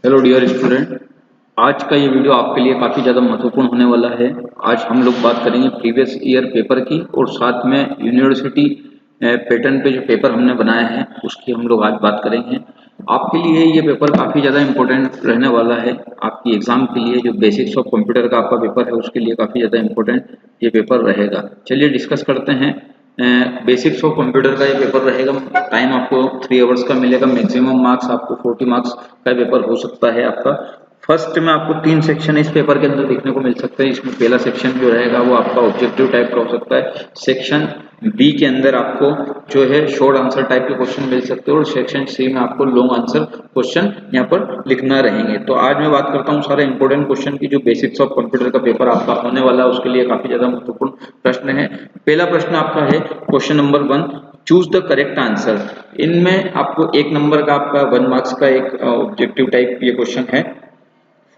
Hello dear student. आज का ये वीडियो आपके लिए काफ़ी ज़्यादा महत्वपूर्ण होने वाला है। आज हम लोग बात करेंगे प्रीवियस ईयर पेपर की और साथ में यूनिवर्सिटी पैटर्न पे जो पेपर हमने बनाया है उसकी हम लोग आज बात करेंगे। आपके लिए ये पेपर काफ़ी ज़्यादा इम्पोर्टेंट रहने वाला है। आपकी एग्ज़ाम के लिए जो बेसिक्स ऑफ कंप्यूटर का आपका पेपर है उसके लिए काफ़ी ज़्यादा इम्पोर्टेंट ये पेपर रहेगा। चलिए डिस्कस करते हैं। बेसिक्स ऑफ कंप्यूटर का ये पेपर रहेगा। टाइम आपको 3 आवर्स का मिलेगा। मैक्सिमम मार्क्स आपको 40 मार्क्स का पेपर हो सकता है आपका। फर्स्ट में आपको 3 सेक्शन इस पेपर के अंदर देखने को मिल सकते हैं। इसमें पहला सेक्शन जो रहेगा वो आपका ऑब्जेक्टिव टाइप का हो सकता है। सेक्शन बी के अंदर आपको जो है शॉर्ट आंसर टाइप के क्वेश्चन मिल सकते हैं और सेक्शन सी में आपको लॉन्ग आंसर क्वेश्चन यहाँ पर लिखना रहेंगे। तो आज मैं बात करता हूँ सारे इंपॉर्टेंट क्वेश्चन की। जो बेसिक्स ऑफ कंप्यूटर का पेपर आपका होने वाला है उसके लिए काफी ज्यादा महत्वपूर्ण प्रश्न है। पहला प्रश्न आपका है question number 1, choose the correct answer. इनमें आपको 1 नंबर का आपका 1 मार्क्स का एक ऑब्जेक्टिव टाइप ये क्वेश्चन है।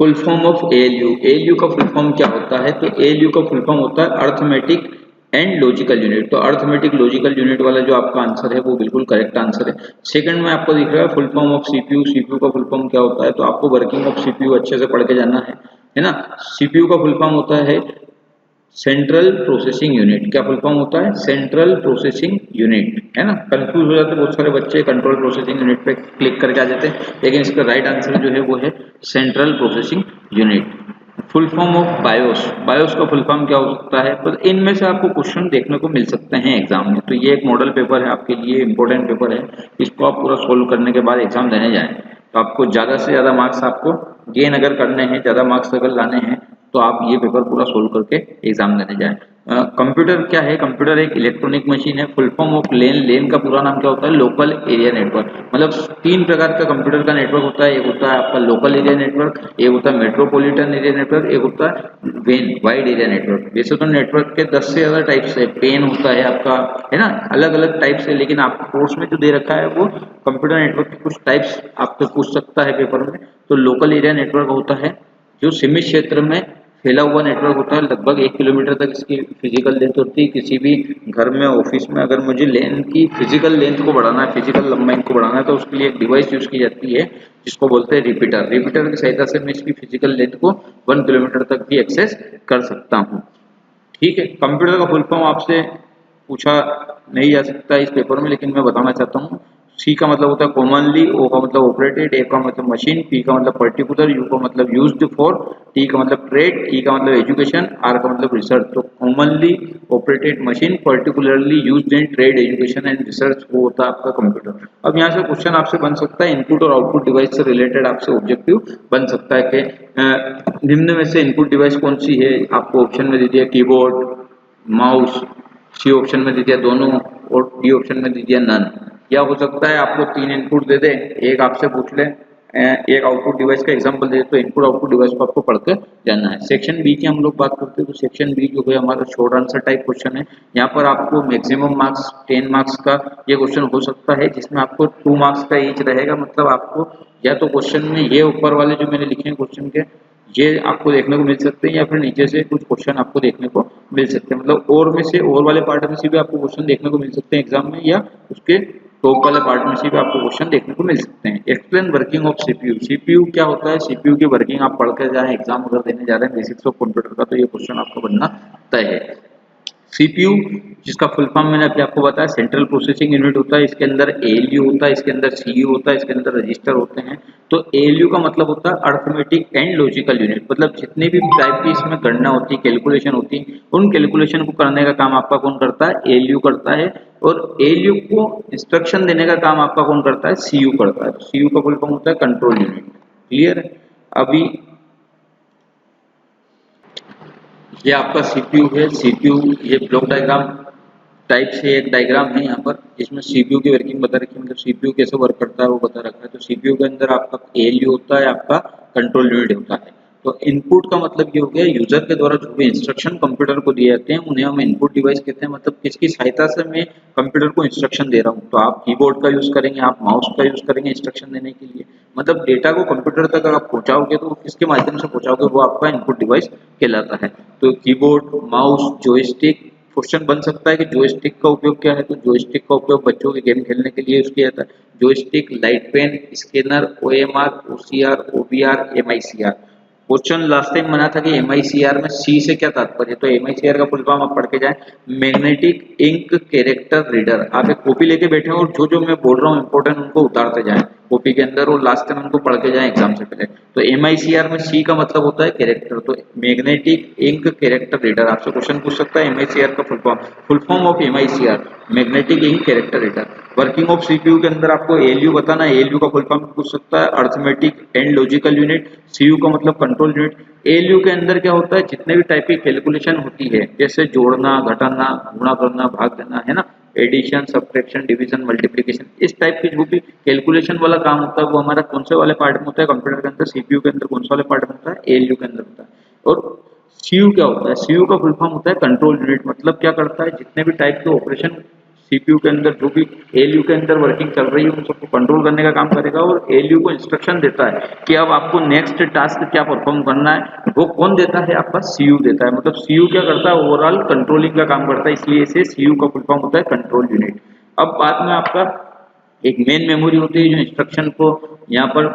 Full form of ALU. ALU का फुल फॉर्म क्या होता है? तो एएलयू का फुल फॉर्म होता है अर्थमेटिक एंड लॉजिकल यूनिट। तो अर्थमेटिक लॉजिकल यूनिट वाला जो आपका आंसर है वो बिल्कुल करेक्ट आंसर है। सेकंड में आपको दिख रहा है full form of CPU. CPU का फुल फॉर्म क्या होता है? तो आपको वर्किंग ऑफ सीपीयू अच्छे से पढ़ के जाना है ना। सीपीयू का फुल फॉर्म होता है सेंट्रल प्रोसेसिंग यूनिट। क्या फुल फॉर्म होता है? सेंट्रल प्रोसेसिंग यूनिट, है ना। कंफ्यूज हो जाते हैं बहुत सारे बच्चे, कंट्रोल प्रोसेसिंग यूनिट पे क्लिक करके आ जाते हैं, लेकिन इसका राइट आंसर जो है वो है central processing unit. Full form of BIOS. BIOS का फुल फॉर्म क्या हो सकता है? तो इनमें से आपको क्वेश्चन देखने को मिल सकते हैं एग्जाम में। तो ये एक मॉडल पेपर है आपके लिए, इंपॉर्टेंट पेपर है। इसको आप पूरा सोल्व करने के बाद एग्जाम देने जाएं तो आपको ज्यादा से ज्यादा मार्क्स आपको गेन अगर करने हैं, ज्यादा मार्क्स अगर लाने हैं तो आप ये पेपर पूरा सोल्व करके एग्जाम देने जाएं। कंप्यूटर क्या है? कंप्यूटर एक इलेक्ट्रॉनिक मशीन है। फुल फॉर्म ऑफ लेन। लेन का पूरा नाम क्या होता है? Local area network. मतलब 3 प्रकार का कंप्यूटर का नेटवर्क होता है। एक होता है आपका लोकल एरिया नेटवर्क, एक होता है मेट्रोपॉलिटन एरिया नेटवर्क, एक होता है वेन वाइड एरिया नेटवर्क। वैसे तो नेटवर्क के 10 से ज्यादा टाइप्स है। पेन होता है आपका, है ना, अलग अलग टाइप्स है, लेकिन आपको कोर्स में जो दे रखा है वो कंप्यूटर नेटवर्क के कुछ टाइप्स आपसे पूछ सकता है पेपर में। तो लोकल एरिया नेटवर्क होता है जो सीमित क्षेत्र में फैला हुआ नेटवर्क होता है। लगभग 1 किलोमीटर तक इसकी फिजिकल लेंथ होती है। किसी भी घर में, ऑफिस में अगर मुझे लेन की फिजिकल लेंथ को बढ़ाना है, फिजिकल लंबाई को बढ़ाना है, तो उसके लिए एक डिवाइस यूज की जाती है जिसको बोलते हैं रिपीटर। रिपीटर की सहायता से मैं इसकी फिजिकल लेंथ को 1 किलोमीटर तक भी एक्सेस कर सकता हूँ। ठीक है। कंप्यूटर का फुल फॉर्म आपसे पूछा नहीं जा सकता इस पेपर में, लेकिन मैं बताना चाहता हूँ। सी का मतलब होता है कॉमनली, ओ का मतलब ऑपरेटेड, ए का मतलब मशीन, पी का मतलब पर्टिकुलर, यू का मतलब यूज्ड फॉर, टी का मतलब ट्रेड, ई का मतलब एजुकेशन, आर का मतलब रिसर्च। तो commonly operated machine, particularly used in trade, education and research, वो होता है आपका कंप्यूटर। अब यहाँ से क्वेश्चन आपसे बन सकता है इनपुट और आउटपुट डिवाइस से रिलेटेड, आपसे ऑब्जेक्टिव बन सकता है कि निम्न में से इनपुट डिवाइस कौन सी है। आपको ऑप्शन में दे दिया कीबोर्ड, माउस, सी ऑप्शन में दे दिया दोनों, और डी ऑप्शन में दे दिया नन। या हो सकता है आपको 3 इनपुट दे दे, एक आपसे पूछ ले, एक आउटपुट डिवाइस का एग्जांपल दे, तो इनपुट आउटपुट डिवाइस को आपको पढ़ के जाना है। सेक्शन बी की हम लोग बात करते हैं तो सेक्शन बी जो है हमारा शॉर्ट आंसर टाइप क्वेश्चन है। यहाँ पर आपको मैक्सिमम मार्क्स 10 मार्क्स का ये क्वेश्चन हो सकता है, जिसमें आपको 2 मार्क्स का ईच रहेगा। मतलब आपको या तो क्वेश्चन में ये ऊपर वाले जो मैंने लिखे हैं क्वेश्चन के, ये आपको देखने को मिल सकते हैं, या फिर नीचे से कुछ क्वेश्चन आपको देखने को मिल सकते हैं। मतलब और में से, और वाले पार्ट में से भी आपको क्वेश्चन देखने को मिल सकते हैं एग्जाम में, या उसके टॉप वाले पार्ट में से भी आपको क्वेश्चन देखने को मिल सकते हैं। Explain working of CPU. CPU क्या होता है? सीपीयू की वर्किंग आप पढ़ के जाए, एग्जाम अगर देने जा रहे हैं बेसिक्स ऑफ कंप्यूटर का, तो ये क्वेश्चन आपका बनना तय है। सीपीयू जिसका फुल फॉर्म मैंने अभी आपको बताया सेंट्रल प्रोसेसिंग यूनिट होता है। इसके अंदर एएलयू होता है, इसके अंदर सीयू होता है, इसके अंदर रजिस्टर होते हैं। तो एएलयू का मतलब होता है अर्थमेटिक एंड लॉजिकल यूनिट। मतलब जितनी भी टाइप की इसमें गणना होती है, कैलकुलेशन होती है, उन कैलकुलेशन को करने का काम आपका कौन करता है? एएलयू करता है। और एएलयू को इंस्ट्रक्शन देने का काम आपका कौन करता है? सीयू करता है। सीयू का फुल फॉर्म होता है कंट्रोल यूनिट। क्लियर है? अभी ये आपका सीपीयू है। सीपीयू ये ब्लॉक डायग्राम टाइप से एक डायग्राम है यहाँ पर, जिसमें सीपीयू की वर्किंग बता रखी है, मतलब सीपीयू कैसे वर्क करता है वो बता रखा है। तो सीपीयू के अंदर आपका एएलयू होता है, आपका कंट्रोल यूनिट होता है। तो इनपुट का मतलब ये हो गया यूजर के द्वारा जो भी इंस्ट्रक्शन कंप्यूटर को दिए जाते हैं उन्हें हम इनपुट डिवाइस कहते हैं। मतलब किसकी सहायता से मैं कंप्यूटर को इंस्ट्रक्शन दे रहा हूँ। तो आप कीबोर्ड का यूज करेंगे, आप माउस का यूज करेंगे इंस्ट्रक्शन देने के लिए। मतलब डेटा को कंप्यूटर तक आप पहुंचाओगे तो किसके माध्यम से पहुंचाओगे, वो आपका इनपुट डिवाइस कहलाता है। तो कीबोर्ड, माउस, जॉयस्टिक, क्वेश्चन बन सकता है कि जॉयस्टिक का उपयोग क्या है, तो जॉयस्टिक का उपयोग बच्चों के गेम खेलने के लिए किया जाता है। Joystick, light pen, scanner, OMR, OCR, OBR, MICR. Question last time बना था कि एमआईसीआर में सी से क्या तात्पर्य, तो एमआईसीआर का फुल फॉर्म आप पढ़ के जाए, मैग्नेटिक इंक कैरेक्टर रीडर। आप एक कॉपी लेके बैठे हो और जो जो मैं बोल रहा हूँ इंपॉर्टेंट उनको उतारते जाएं कॉपी के अंदर और लास्ट टाइम उनको पढ़ के जाएं एग्जाम से पहले। तो एमआईसीआर में सी का मतलब होता है कैरेक्टर, तो मैग्नेटिक इंक कैरेक्टर रीडर आपसे क्वेश्चन पूछ सकता है। एमआईसीआर का full form of MICR magnetic ink character reader. Working of CPU के अंदर आपको एएलयू बताना है, एएलयू का फुल फॉर्म पूछ सकता है, arithmetic and logical unit. CU का मतलब कंट्रोल यूनिट। एएलयू के अंदर क्या होता है, जितने भी टाइप की कैलकुलेशन होती है जैसे जोड़ना, घटाना, गुणा करना, भाग देना, है ना, एडिशन, सब्ट्रैक्शन, डिवीजन, मल्टीप्लिकेशन, इस टाइप की जो भी कैलकुलेशन वाला काम होता है वो हमारा कौन से वाले पार्ट में होता है कंप्यूटर के अंदर, सीपीयू के अंदर कौन से वाले पार्ट में होता है, एएलयू के अंदर होता है। और सीयू क्या होता है, सीयू का फुल फॉर्म होता है कंट्रोल यूनिट। मतलब क्या करता है, जितने भी टाइप के ऑपरेशन सीपीयू के अंदर जो भी एएलयू के अंदर वर्किंग चल रही है उन सबको कंट्रोल करने का काम करेगा और एएलयू को इंस्ट्रक्शन देता है कि अब आपको नेक्स्ट टास्क क्या परफॉर्म करना है, वो कौन देता है, आपका सीयू देता है। मतलब सीयू क्या करता है, ओवरऑल कंट्रोलिंग का काम करता है, इसलिए इसे सीयू का फुल फॉर्म होता है कंट्रोल यूनिट। अब बाद में आपका एक मेन मेमोरी होती है जो इंस्ट्रक्शन को यहाँ पर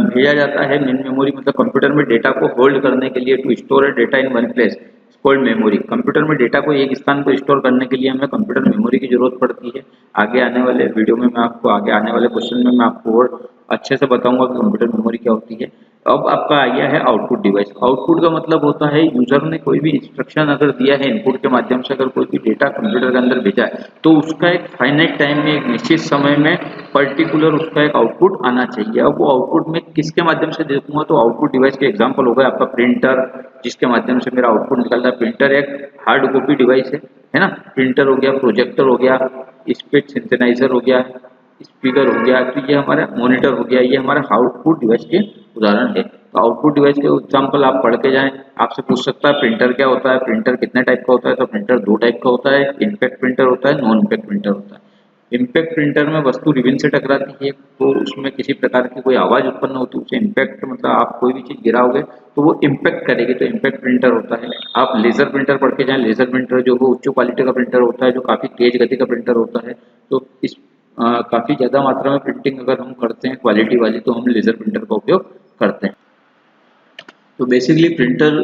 भेजा जाता है। मेन मेमोरी मतलब कंप्यूटर में डेटा को होल्ड करने के लिए, to store a data in one place called memory. Computer में डेटा को एक स्थान पर स्टोर करने के लिए हमें कंप्यूटर मेमोरी की जरूरत पड़ती है। आगे आने वाले वीडियो में मैं आपको, आगे आने वाले क्वेश्चन में मैं आपको और अच्छे से बताऊंगा कि कंप्यूटर मेमोरी क्या होती है। अब आपका आ गया है आउटपुट डिवाइस। आउटपुट का मतलब होता है यूजर ने कोई भी इंस्ट्रक्शन अगर दिया है, इनपुट के माध्यम से अगर कोई भी डेटा कंप्यूटर के अंदर भेजा है तो उसका एक फाइनाइट टाइम में, एक निश्चित समय में पर्टिकुलर उसका एक आउटपुट आना चाहिए। अब वो आउटपुट में किसके माध्यम से देखूंगा, तो आउटपुट डिवाइस के एग्जांपल हो गए आपका प्रिंटर, जिसके माध्यम से मेरा आउटपुट निकल रहा है। प्रिंटर एक हार्ड कॉपी डिवाइस है ना, प्रिंटर हो गया, प्रोजेक्टर हो गया, स्पीच सिंथेसाइजर हो गया, स्पीकर हो गया, तो ये हमारा मॉनिटर हो गया, ये हमारा आउटपुट डिवाइस के उदाहरण है। तो आउटपुट डिवाइस के एग्जांपल आप पढ़ के जाएं। आपसे पूछ सकता है प्रिंटर क्या होता है, प्रिंटर कितने टाइप का होता है, तो प्रिंटर दो टाइप का होता है, इम्पैक्ट प्रिंटर होता है, नॉन इम्पैक्ट प्रिंटर होता है। इम्पैक्ट प्रिंटर में वस्तु रिबन से टकराती है तो उसमें किसी प्रकार की कोई आवाज उत्पन्न होती है, उसे इम्पैक्ट मतलब आप कोई भी चीज गिराओगे तो वो इम्पैक्ट करेगी, तो इम्पैक्ट प्रिंटर होता है। आप लेजर प्रिंटर पढ़ के जाएं। लेजर प्रिंटर जो वो उच्च क्वालिटी का प्रिंटर होता है, जो काफी तेज गति का प्रिंटर होता है। तो इस काफी ज्यादा मात्रा में प्रिंटिंग अगर हम करते हैं क्वालिटी वाली तो हम लेजर प्रिंटर का उपयोग करते हैं। तो बेसिकली प्रिंटर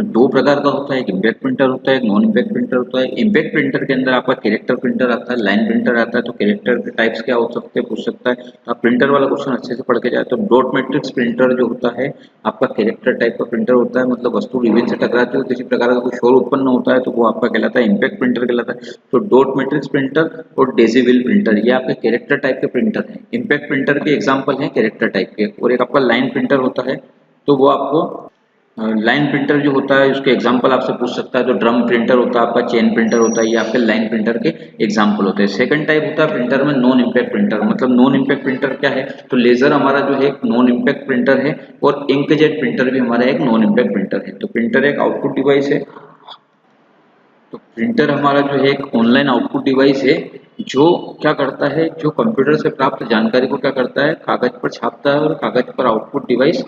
दो प्रकार का होता है, एक इम्पैक्ट प्रिंटर होता है, एक नॉन इम्पैक्ट प्रिंटर होता है। इम्पैक्ट प्रिंटर के अंदर आपका कैरेक्टर प्रिंटर आता है, लाइन प्रिंटर आता है। तो कैरेक्टर के टाइप्स क्या हो सकते हैं पूछ सकता है, तो आप प्रिंटर वाला क्वेश्चन अच्छे से पढ़ के जाए। तो डॉट मैट्रिक्स प्रिंटर जो होता है आपका कैरेक्टर टाइप का प्रिंटर होता है, मतलब वस्तु रिबन से टकराती है किसी प्रकार का कोई शोर उत्पन्न होता है तो वो आपका कहलाता है इम्पैक्ट प्रिंटर कहलाता है। तो डॉट मैट्रिक्स प्रिंटर और डेसिबल प्रिंटर ये आपके कैरेक्टर टाइप के प्रिंटर हैं। इम्पैक्ट प्रिंटर के एग्जाम्पल हैं कैरेक्टर टाइप के। और एक आपका लाइन प्रिंटर होता है, तो वो आपको लाइन प्रिंटर जो होता है उसके एग्जांपल आपसे पूछ सकता है। तो ड्रम प्रिंटर होता है आपका, चेन प्रिंटर होता है, ये आपके लाइन प्रिंटर के एग्जांपल होते हैं। सेकंड टाइप होता है प्रिंटर में नॉन इम्पैक्ट प्रिंटर। मतलब नॉन इम्पैक्ट प्रिंटर क्या है, तो लेजर हमारा जो है एक नॉन इम्पैक्ट प्रिंटर है और इंकजेट प्रिंटर भी हमारा एक नॉन इम्पैक्ट प्रिंटर है। तो प्रिंटर एक आउटपुट डिवाइस है। तो प्रिंटर हमारा जो है एक ऑनलाइन आउटपुट डिवाइस है जो क्या करता है, जो कंप्यूटर से प्राप्त जानकारी को क्या करता है, कागज पर छापता है और कागज पर आउटपुट डिवाइस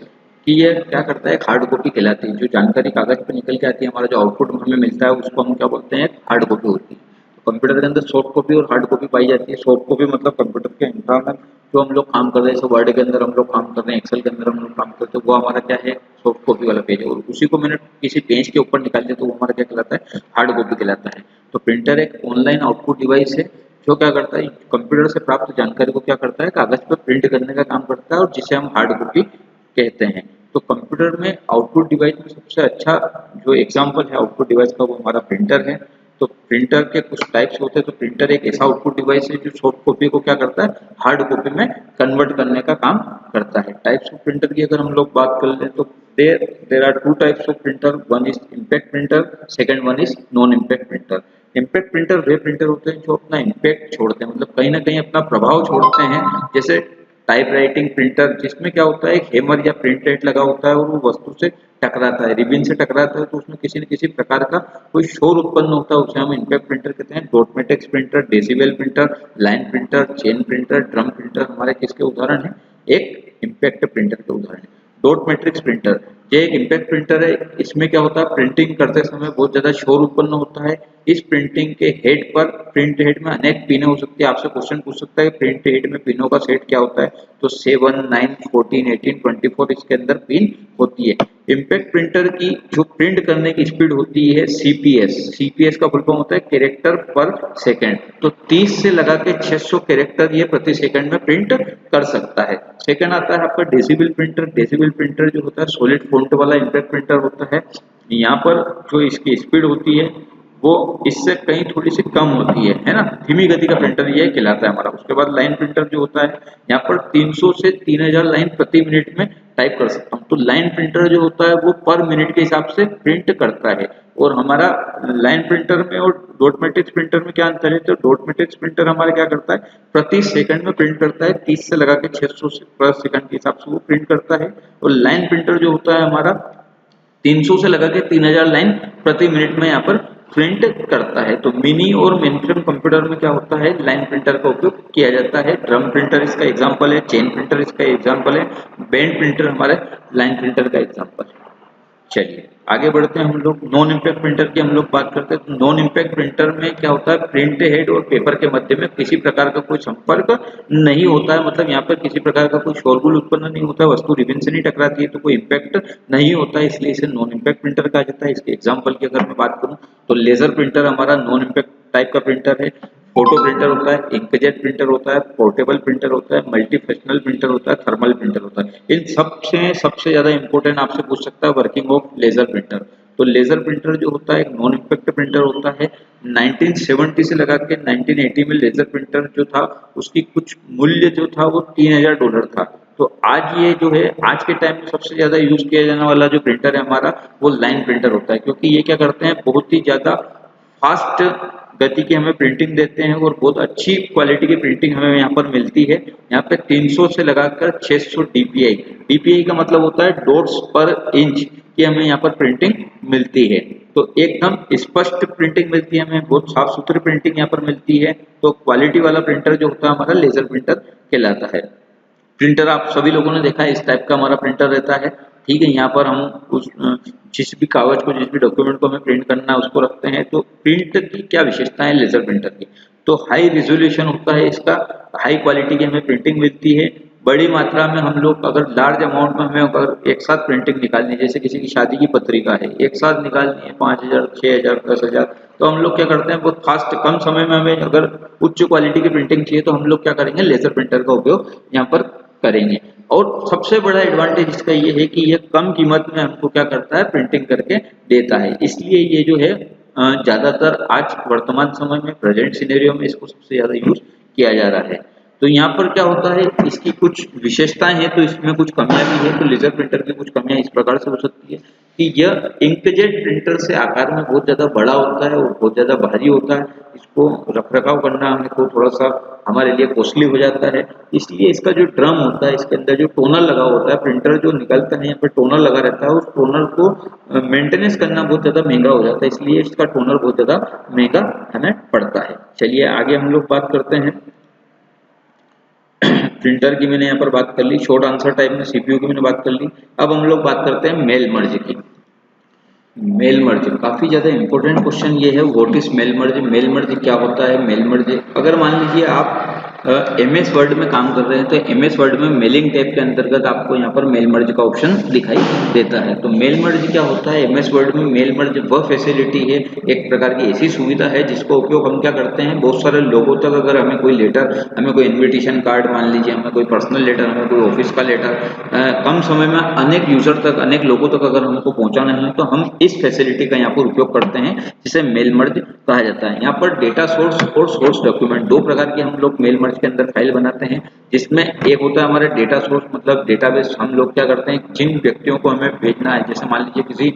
की यह क्या करता है, हार्ड कॉपी कहलाती है। जो जानकारी कागज पर निकल के आती है, हमारा जो आउटपुट हमें मिलता है उसको हम क्या बोलते हैं, हार्ड कॉपी होती है। तो कंप्यूटर के अंदर सॉफ्ट कॉपी और हार्ड कॉपी पाई जाती है। सॉफ्ट कॉपी मतलब कंप्यूटर के एनवायरनमेंट जो हम लोग काम कर रहे हैं, जैसे वर्ड के अंदर हम लोग काम कर रहे हैं, एक्सेल के अंदर हम लोग काम करते हैं, वो हमारा क्या है, सॉफ्ट कॉपी वाला पेज है। और उसी को मैंने किसी पेज के ऊपर निकाल दिया तो वो हमारा क्या कहलाता है, हार्ड कॉपी कहलाता है। तो प्रिंटर एक ऑनलाइन आउटपुट डिवाइस है जो क्या करता है, कंप्यूटर से प्राप्त जानकारी को क्या करता है, कागज पर प्रिंट करने का काम करता है और जिसे हम हार्ड कॉपी कहते हैं। तो कंप्यूटर में आउटपुट डिवाइस में सबसे अच्छा जो एग्जांपल है आउटपुट डिवाइस का वो हमारा प्रिंटर है। तो प्रिंटर के कुछ टाइप्स होते हैं। तो प्रिंटर एक ऐसा आउटपुट डिवाइस है जो सॉफ्ट कॉपी को क्या करता है, हार्ड कॉपी में कन्वर्ट करने का काम करता है। टाइप्स ऑफ प्रिंटर की अगर हम लोग बात कर लें तो there are two types of printer, one is impact printer, second one is non impact printer. Impact printer वे प्रिंटर होते हैं जो अपना इम्पैक्ट छोड़ते हैं, मतलब कहीं ना कहीं अपना प्रभाव छोड़ते हैं। जैसे टाइप राइटिंग प्रिंटर जिसमें क्या होता है, एक हैमर या प्रिंट हेड लगा होता है और वो वस्तु से टकराता है, रिबन से टकराता है तो उसमें किसी न किसी प्रकार का कोई शोर उत्पन्न होता है, उसे हम इम्पैक्ट प्रिंटर कहते हैं। Dot matrix printer, decibel printer, line printer, chain printer, drum printer हमारे किसके उदाहरण है, एक इम्पैक्ट प्रिंटर के उदाहरण है। डॉट मैट्रिक्स प्रिंटर, ये एक इम्पैक्ट प्रिंटर है। इसमें क्या होता है, प्रिंटिंग करते समय बहुत ज्यादा शोर उत्पन्न होता है। इस प्रिंटिंग के हेड पर, प्रिंट हेड में अनेक पिनें हो सकती है। आपसे क्वेश्चन पूछ सकता है प्रिंट हेड में पिनों का सेट क्या होता है, तो 7, 9, 14, 18, 24 इसके अंदर पिन होती है। इम्पैक्ट प्रिंटर की जो प्रिंट करने की स्पीड होती है सीपीएस, सीपीएस का फुल फॉर्म होता है कैरेक्टर पर सेकंड। तो 30 से लगा के 600 कैरेक्टर ये प्रति सेकंड में प्रिंट कर सकता है। सेकंड आता है आपका डेसिबल प्रिंटर। डेसिबल प्रिंटर जो होता है सॉलिड फॉन्ट वाला इम्पैक्ट प्रिंटर होता है। यहाँ पर जो इसकी स्पीड होती है वो इससे कहीं थोड़ी सी कम होती है ना, धीमी गति का प्रिंटर ये कहलाता है हमारा। उसके बाद लाइन प्रिंटर जो होता है, यहाँ पर 300 से 3000 लाइन प्रति मिनट में टाइप कर सकता हूँ। तो लाइन प्रिंटर जो होता है वो पर मिनट के हिसाब से प्रिंट करता है। और हमारा लाइन प्रिंटर में और डॉट मैट्रिक्स प्रिंटर में क्या अंतर है, तो डॉट मैट्रिक्स प्रिंटर हमारा क्या करता है, प्रति सेकंड में प्रिंट करता है, 30 से लगा के 600 से पर सेकंड के हिसाब से वो प्रिंट करता है। और लाइन प्रिंटर जो होता है हमारा 300 से लगा के 3000 लाइन प्रति मिनट में यहाँ पर प्रिंट करता है। तो मिनी और मेनफ्रेम कंप्यूटर में क्या होता है, लाइन प्रिंटर का उपयोग किया जाता है। ड्रम प्रिंटर इसका एग्जांपल है, चेन प्रिंटर इसका एग्जांपल है, बेंड प्रिंटर हमारे लाइन प्रिंटर का एग्जांपल है। चलिए आगे बढ़ते हैं हम लोग। नॉन इम्पैक्ट प्रिंटर की हम लोग बात करते हैं। तो नॉन इम्पैक्ट प्रिंटर में क्या होता है, प्रिंट हेड और पेपर के मध्य में किसी प्रकार का कोई संपर्क नहीं होता है। मतलब यहाँ पर किसी प्रकार का कोई शोरगुल उत्पन्न नहीं होता है, वस्तु रिबन से नहीं टकराती है, तो कोई इम्पैक्ट नहीं होता है, इसलिए इसे नॉन इम्पैक्ट प्रिंटर कहा जाता है। इसके एग्जाम्पल की अगर मैं बात करूँ तो लेजर प्रिंटर हमारा नॉन इम्पैक्ट टाइप का प्रिंटर है। फोटो प्रिंटर होता है, इंकजेट प्रिंटर होता है, पोर्टेबल प्रिंटर होता है, मल्टीफंक्शनल प्रिंटर होता है, थर्मल प्रिंटर होता है। इन सबसे ज्यादा इंपॉर्टेंट आपसे पूछ सकता है वर्किंग ऑफ लेजर प्रिंटर। तो लेजर प्रिंटर जो होता है एक नॉन इम्पैक्ट प्रिंटर होता है। 1970 से लगा के 1980 में लेजर प्रिंटर जो था उसकी कुछ मूल्य जो था वो $3000 था। तो आज ये जो है, आज के टाइम में सबसे ज्यादा यूज किया जाने वाला जो प्रिंटर है हमारा वो लाइन प्रिंटर होता है, क्योंकि ये क्या करते हैं, बहुत ही ज्यादा फास्ट गति की हमें प्रिंटिंग देते हैं और बहुत अच्छी क्वालिटी की प्रिंटिंग हमें यहाँ पर मिलती है। यहाँ पे 300 से लगाकर 600 डीपीआई, डीपीआई का मतलब होता है डॉट्स पर इंच की हमें यहाँ पर प्रिंटिंग मिलती है। तो एकदम स्पष्ट प्रिंटिंग मिलती है हमें, बहुत साफ सुथरी प्रिंटिंग यहाँ पर मिलती है। तो क्वालिटी वाला प्रिंटर जो होता है हमारा लेजर प्रिंटर कहलाता है। प्रिंटर आप सभी लोगों ने देखा है, इस टाइप का हमारा प्रिंटर रहता है। ठीक है, यहाँ पर हम उस जिस भी कागज को, जिस भी डॉक्यूमेंट को हमें प्रिंट करना है उसको रखते हैं। तो प्रिंट की क्या विशेषता है लेजर प्रिंटर की, तो हाई रिजोल्यूशन होता है इसका, हाई क्वालिटी की हमें प्रिंटिंग मिलती है। बड़ी मात्रा में हम लोग अगर लार्ज अमाउंट में हमें अगर एक साथ प्रिंटिंग निकालनी है, जैसे किसी की शादी की पत्रिका है एक साथ निकालनी है 5000, 6000, 10,000, तो हम लोग क्या करते हैं, बहुत फास्ट कम समय में हमें अगर उच्च क्वालिटी की प्रिंटिंग चाहिए तो हम लोग क्या करेंगे, लेजर प्रिंटर का उपयोग यहाँ पर करेंगे। और सबसे बड़ा एडवांटेज इसका ये है कि ये कम कीमत में हमको क्या करता है, प्रिंटिंग करके देता है। इसलिए ये जो है ज्यादातर आज वर्तमान समय में प्रेजेंट सिनेरियो में इसको सबसे ज्यादा यूज किया जा रहा है। तो यहाँ पर क्या होता है, इसकी कुछ विशेषताएं हैं तो इसमें कुछ कमियां भी है। तो लेजर प्रिंटर की कुछ कमियां इस प्रकार से हो सकती है कि यह इंकजेट प्रिंटर से आकार में बहुत ज्यादा बड़ा होता है और बहुत ज्यादा भारी होता है। इसको रख रखाव करना हमको थोड़ा सा हमारे लिए कॉस्टली हो जाता है। इसलिए इसका जो ड्रम होता है, इसके अंदर जो टोनर लगा होता है, प्रिंटर जो निकलता है यहाँ पर टोनर लगा रहता है, उस टोनर को मेंटेनेंस करना बहुत ज्यादा महंगा हो जाता है, इसलिए इसका टोनर बहुत ज्यादा महंगा हमें पड़ता है। चलिए आगे हम लोग बात करते हैं। प्रिंटर की मैंने यहाँ पर बात कर ली, शॉर्ट आंसर टाइप में सीपीयू की मैंने बात कर ली। अब हम लोग बात करते हैं मेल मर्ज की। मेल मर्ज काफी ज्यादा इंपॉर्टेंट क्वेश्चन ये है, what is mail merge, mail merge क्या होता है। मेल मर्ज अगर मान लीजिए आप एमएस वर्ड में काम कर रहे हैं तो एमएस वर्ड में मेलिंग टैब के अंतर्गत आपको यहाँ पर मेल मर्ज का ऑप्शन दिखाई देता है। तो मेल मर्ज क्या होता है, एमएस वर्ड में मेल मर्ज वह फैसिलिटी है, एक प्रकार की ऐसी सुविधा है जिसका उपयोग हम क्या करते हैं, बहुत सारे लोगों तक अगर हमें कोई लेटर, हमें कोई इन्विटेशन कार्ड मान लीजिए, हमें कोई पर्सनल लेटर, हमें कोई ऑफिस का लेटर कम समय में अनेक यूजर तक, अनेक लोगों तक अगर हमको पहुंचाना है तो हम इस फैसिलिटी का यहाँ पर उपयोग करते हैं, जिसे मेल मर्ज कहा जाता है। यहाँ पर डेटा सोर्स और सोर्स डॉक्यूमेंट दो प्रकार की हम लोग मेल मर्ज के अंदर फाइल बनाते हैं, जिसमें एक होता है हमारा डेटा सोर्स, मतलब डेटाबेस। हम लोग क्या करते हैं, जिन व्यक्तियों को हमें भेजना है, जैसे मान लीजिए किसी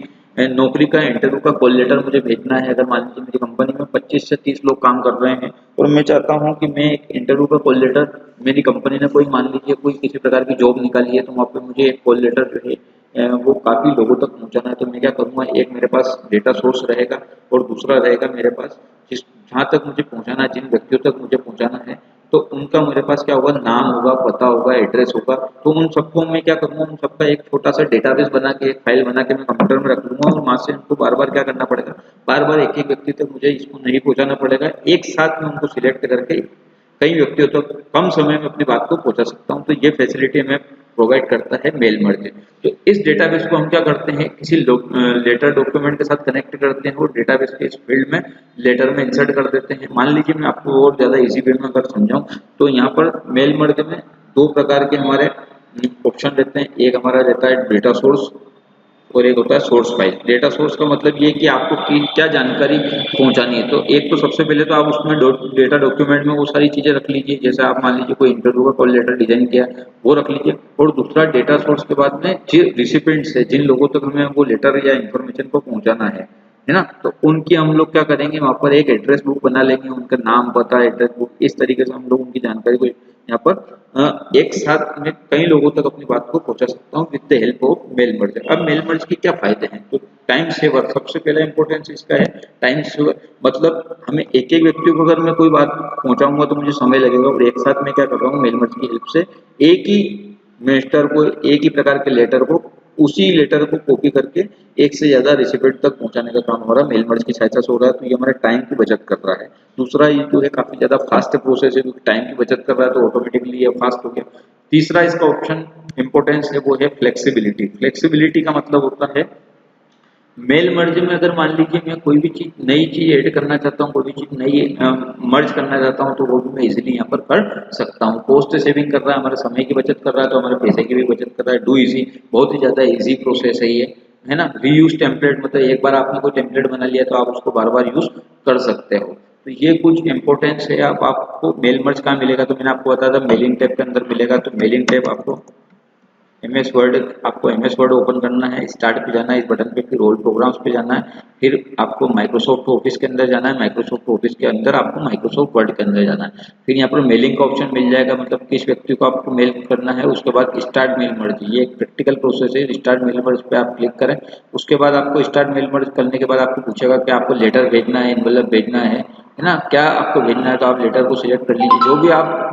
नौकरी का इंटरव्यू का कॉल लेटर मुझे भेजना है, अगर मान लीजिए मेरी कंपनी में 25 से 30 लोग काम कर रहे हैं और मैं चाहता हूं कि मैं एक इंटरव्यू का कॉल लेटर, मेरी कंपनी ने कोई मान लीजिए कोई किसी प्रकार की जॉब निकाली है तो वहाँ पे मुझे एक कॉल लेटर जो है वो काफी लोगों तक पहुंचाना है। तो मैं क्या करूंगा, एक मेरे पास डेटा सोर्स रहेगा और दूसरा रहेगा मेरे पास जहां तक मुझे पहुंचाना है, जिन व्यक्तियों तक मुझे पहुंचाना है तो उनका मेरे पास क्या होगा, नाम होगा, पता होगा, एड्रेस होगा। तो उन सबको मैं क्या करूँगा, उन सबका एक छोटा सा डेटाबेस बना के, एक फाइल बना के मैं कंप्यूटर में रख लूंगा और वहां से उनको बार बार क्या करना पड़ेगा, बार बार एक एक व्यक्ति तक मुझे इसको नहीं पहुंचाना पड़ेगा, एक साथ में उनको सिलेक्ट करके कई व्यक्तियों तक कम समय में अपनी बात को पहुंचा सकता हूं। तो ये फैसिलिटी हमें प्रोवाइड करता है मेल मर्ज। तो इस डेटाबेस को हम क्या करते हैं, किसी लेटर डॉक्यूमेंट के साथ कनेक्ट करते हैं और डेटाबेस के इस फील्ड में लेटर में इंसर्ट कर देते हैं। मान लीजिए मैं आपको और ज्यादा इजी वे में अगर समझाऊं तो यहाँ पर मेल मर्ज में दो प्रकार के हमारे ऑप्शन रहते हैं। एक हमारा रहता है डेटा सोर्स और एक होता है सोर्स फाइल। डेटा सोर्स का मतलब ये कि आपको क्या जानकारी पहुंचानी है। तो एक तो सबसे पहले तो आप उसमें डेटा डॉक्यूमेंट में वो सारी चीजें रख लीजिए, जैसे आप मान लीजिए कोई इंटरव्यू का कॉल लेटर डिजाइन किया वो रख लीजिए। और दूसरा डेटा सोर्स के बाद में जो रिसिपिएंट्स है, जिन लोगों तक हमें वो लेटर या इन्फॉर्मेशन को पहुंचाना है ना, तो उनकी हम लोग क्या करेंगे, वहां पर एक एड्रेस बुक बना लेंगे, उनका नाम पता एड्रेस बुक, इस तरीके से हम लोग उनकी जानकारी को यहाँ पर एक साथ में कई लोगों तक अपनी बात को पहुंचा सकता हूँ with the help of mail merge. अब मेल मर्ज के क्या फायदे हैं, तो टाइम सेवर सबसे पहला इंपॉर्टेंस इसका है। टाइम सेवर मतलब हमें एक एक व्यक्ति को अगर मैं कोई बात पहुंचाऊंगा तो मुझे समय लगेगा, और एक साथ में क्या कर रहा हूँ मेल मर्ज की हेल्प से एक ही मिनिस्टर को, एक ही प्रकार के लेटर को, उसी लेटर को कॉपी करके एक से ज्यादा रिसिपेंट तक पहुंचाने का काम हमारा मेल मर्ज की सहायता से हो रहा है। तो ये हमारे टाइम की बचत कर रहा है। दूसरा ये जो है काफी ज्यादा फास्ट प्रोसेस है, क्योंकि टाइम की बचत कर रहा है तो ऑटोमेटिकली ये फास्ट हो गया। तीसरा इसका ऑप्शन इंपॉर्टेंस है वो है फ्लेक्सिबिलिटी। फ्लेक्सिबिलिटी का मतलब होता है मेल मर्ज में अगर मान लीजिए मैं कोई भी चीज नई चीज ऐड करना चाहता हूँ, कोई भी चीज नई मर्ज करना चाहता हूँ, तो वो भी मैं इजीली यहाँ पर कर सकता हूँ। कॉस्ट सेविंग कर रहा है, हमारे समय की बचत कर रहा है, तो हमारे पैसे की भी बचत कर रहा है। डू इजी, बहुत ही ज्यादा इजी प्रोसेस है ये, है ना। रीयूज टेम्पलेट मतलब एक बार आपने कोई टेम्पलेट बना लिया तो आप उसको बार बार यूज कर सकते हो। तो ये कुछ इंपॉर्टेंस है। अब आपको मेल मर्ज कहाँ मिलेगा, तो मैंने आपको बताया था मेलिंग टैब के अंदर मिलेगा। तो मेलिंग टैब आपको एमएस वर्ड, आपको एमएस वर्ड ओपन करना है, स्टार्ट पे जाना है, इस बटन पे, फिर ऑल प्रोग्राम्स पे जाना है, फिर आपको माइक्रोसॉफ्ट ऑफिस के अंदर जाना है, माइक्रोसॉफ्ट ऑफिस के अंदर आपको माइक्रोसॉफ्ट वर्ड के अंदर जाना है। फिर यहाँ पर मेलिंग का ऑप्शन मिल जाएगा, मतलब किस व्यक्ति को आपको मेल करना है। उसके बाद स्टार्ट मेल मर्ज, ये एक प्रैक्टिकल प्रोसेस है। स्टार्ट मेल मर्ज पे आप क्लिक करें, उसके बाद आपको स्टार्ट मेल मर्ज करने के बाद आपको पूछेगा कि आपको लेटर भेजना है, एनवेलप भेजना है ना, क्या आपको भेजना है। तो आप लेटर को सिलेक्ट कर लीजिए, जो भी आप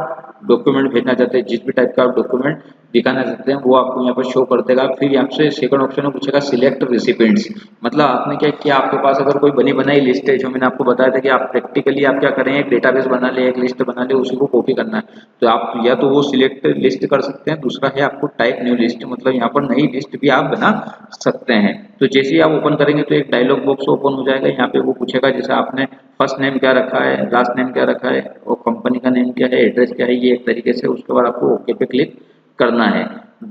डॉक्यूमेंट भेजना चाहते हैं, जिस भी टाइप का आप डॉक्यूमेंट दिखाना चाहते हैं वो आपको यहाँ पर शो कर देगा। फिर यहाँ से सेकंड ऑप्शन में पूछेगा सिलेक्ट रिसिपिएंट्स, मतलब आपने क्या किया, आपके पास अगर कोई बनी बनाई लिस्ट है, जो मैंने आपको बताया था कि आप प्रैक्टिकली आप क्या करें, एक डेटाबेस बना ले, एक लिस्ट बना ले, उसी को कॉपी करना है। तो आप या तो वो सिलेक्ट लिस्ट कर सकते हैं, दूसरा है आपको टाइप न्यू लिस्ट, मतलब यहाँ पर नई लिस्ट भी आप बना सकते हैं। तो जैसे ही आप ओपन करेंगे तो एक डायलॉग बॉक्स ओपन हो जाएगा। यहाँ पे वो पूछेगा जैसे आपने फर्स्ट नेम क्या रखा है, लास्ट नेम क्या रखा है, और कंपनी का नेम क्या है, एड्रेस क्या है, ये एक तरीके से। उसके बाद आपको ओके पे क्लिक करना है।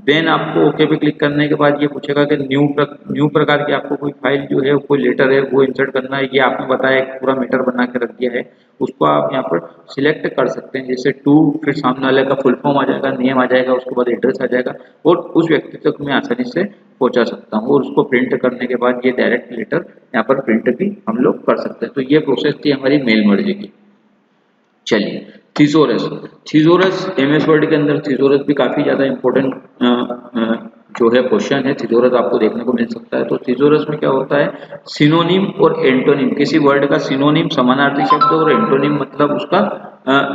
देन आपको ओके पे क्लिक करने के बाद ये पूछेगा कि न्यू प्रकार की आपको कोई फाइल जो है, कोई लेटर है वो इंसर्ट करना है। ये आपने बताया एक पूरा मीटर बना के रख दिया है, उसको आप यहाँ पर सिलेक्ट कर सकते हैं। जैसे टू, फिर सामने वाले का फुल फॉर्म आ जाएगा, नेम आ जाएगा, उसके बाद एड्रेस आ जाएगा, और उस व्यक्ति तक मैं आसानी से पहुंचा सकता हूँ। और उसको प्रिंट करने के बाद ये डायरेक्ट लेटर यहाँ पर प्रिंट भी हम लोग कर सकते हैं। तो ये प्रोसेस थी हमारी मेल मर्ज की। चलिए, थिसोरस। थिसोरस एमएस वर्ड के अंदर थिसोरस भी काफी ज्यादा इंपॉर्टेंट जो है क्वेश्चन है। थिसोरस आपको देखने को मिल सकता है। तो थिसोरस में क्या होता है, सिनोनिम और एंटोनिम, किसी वर्ड का सिनोनिम समानार्थी शब्द और एंटोनिम मतलब उसका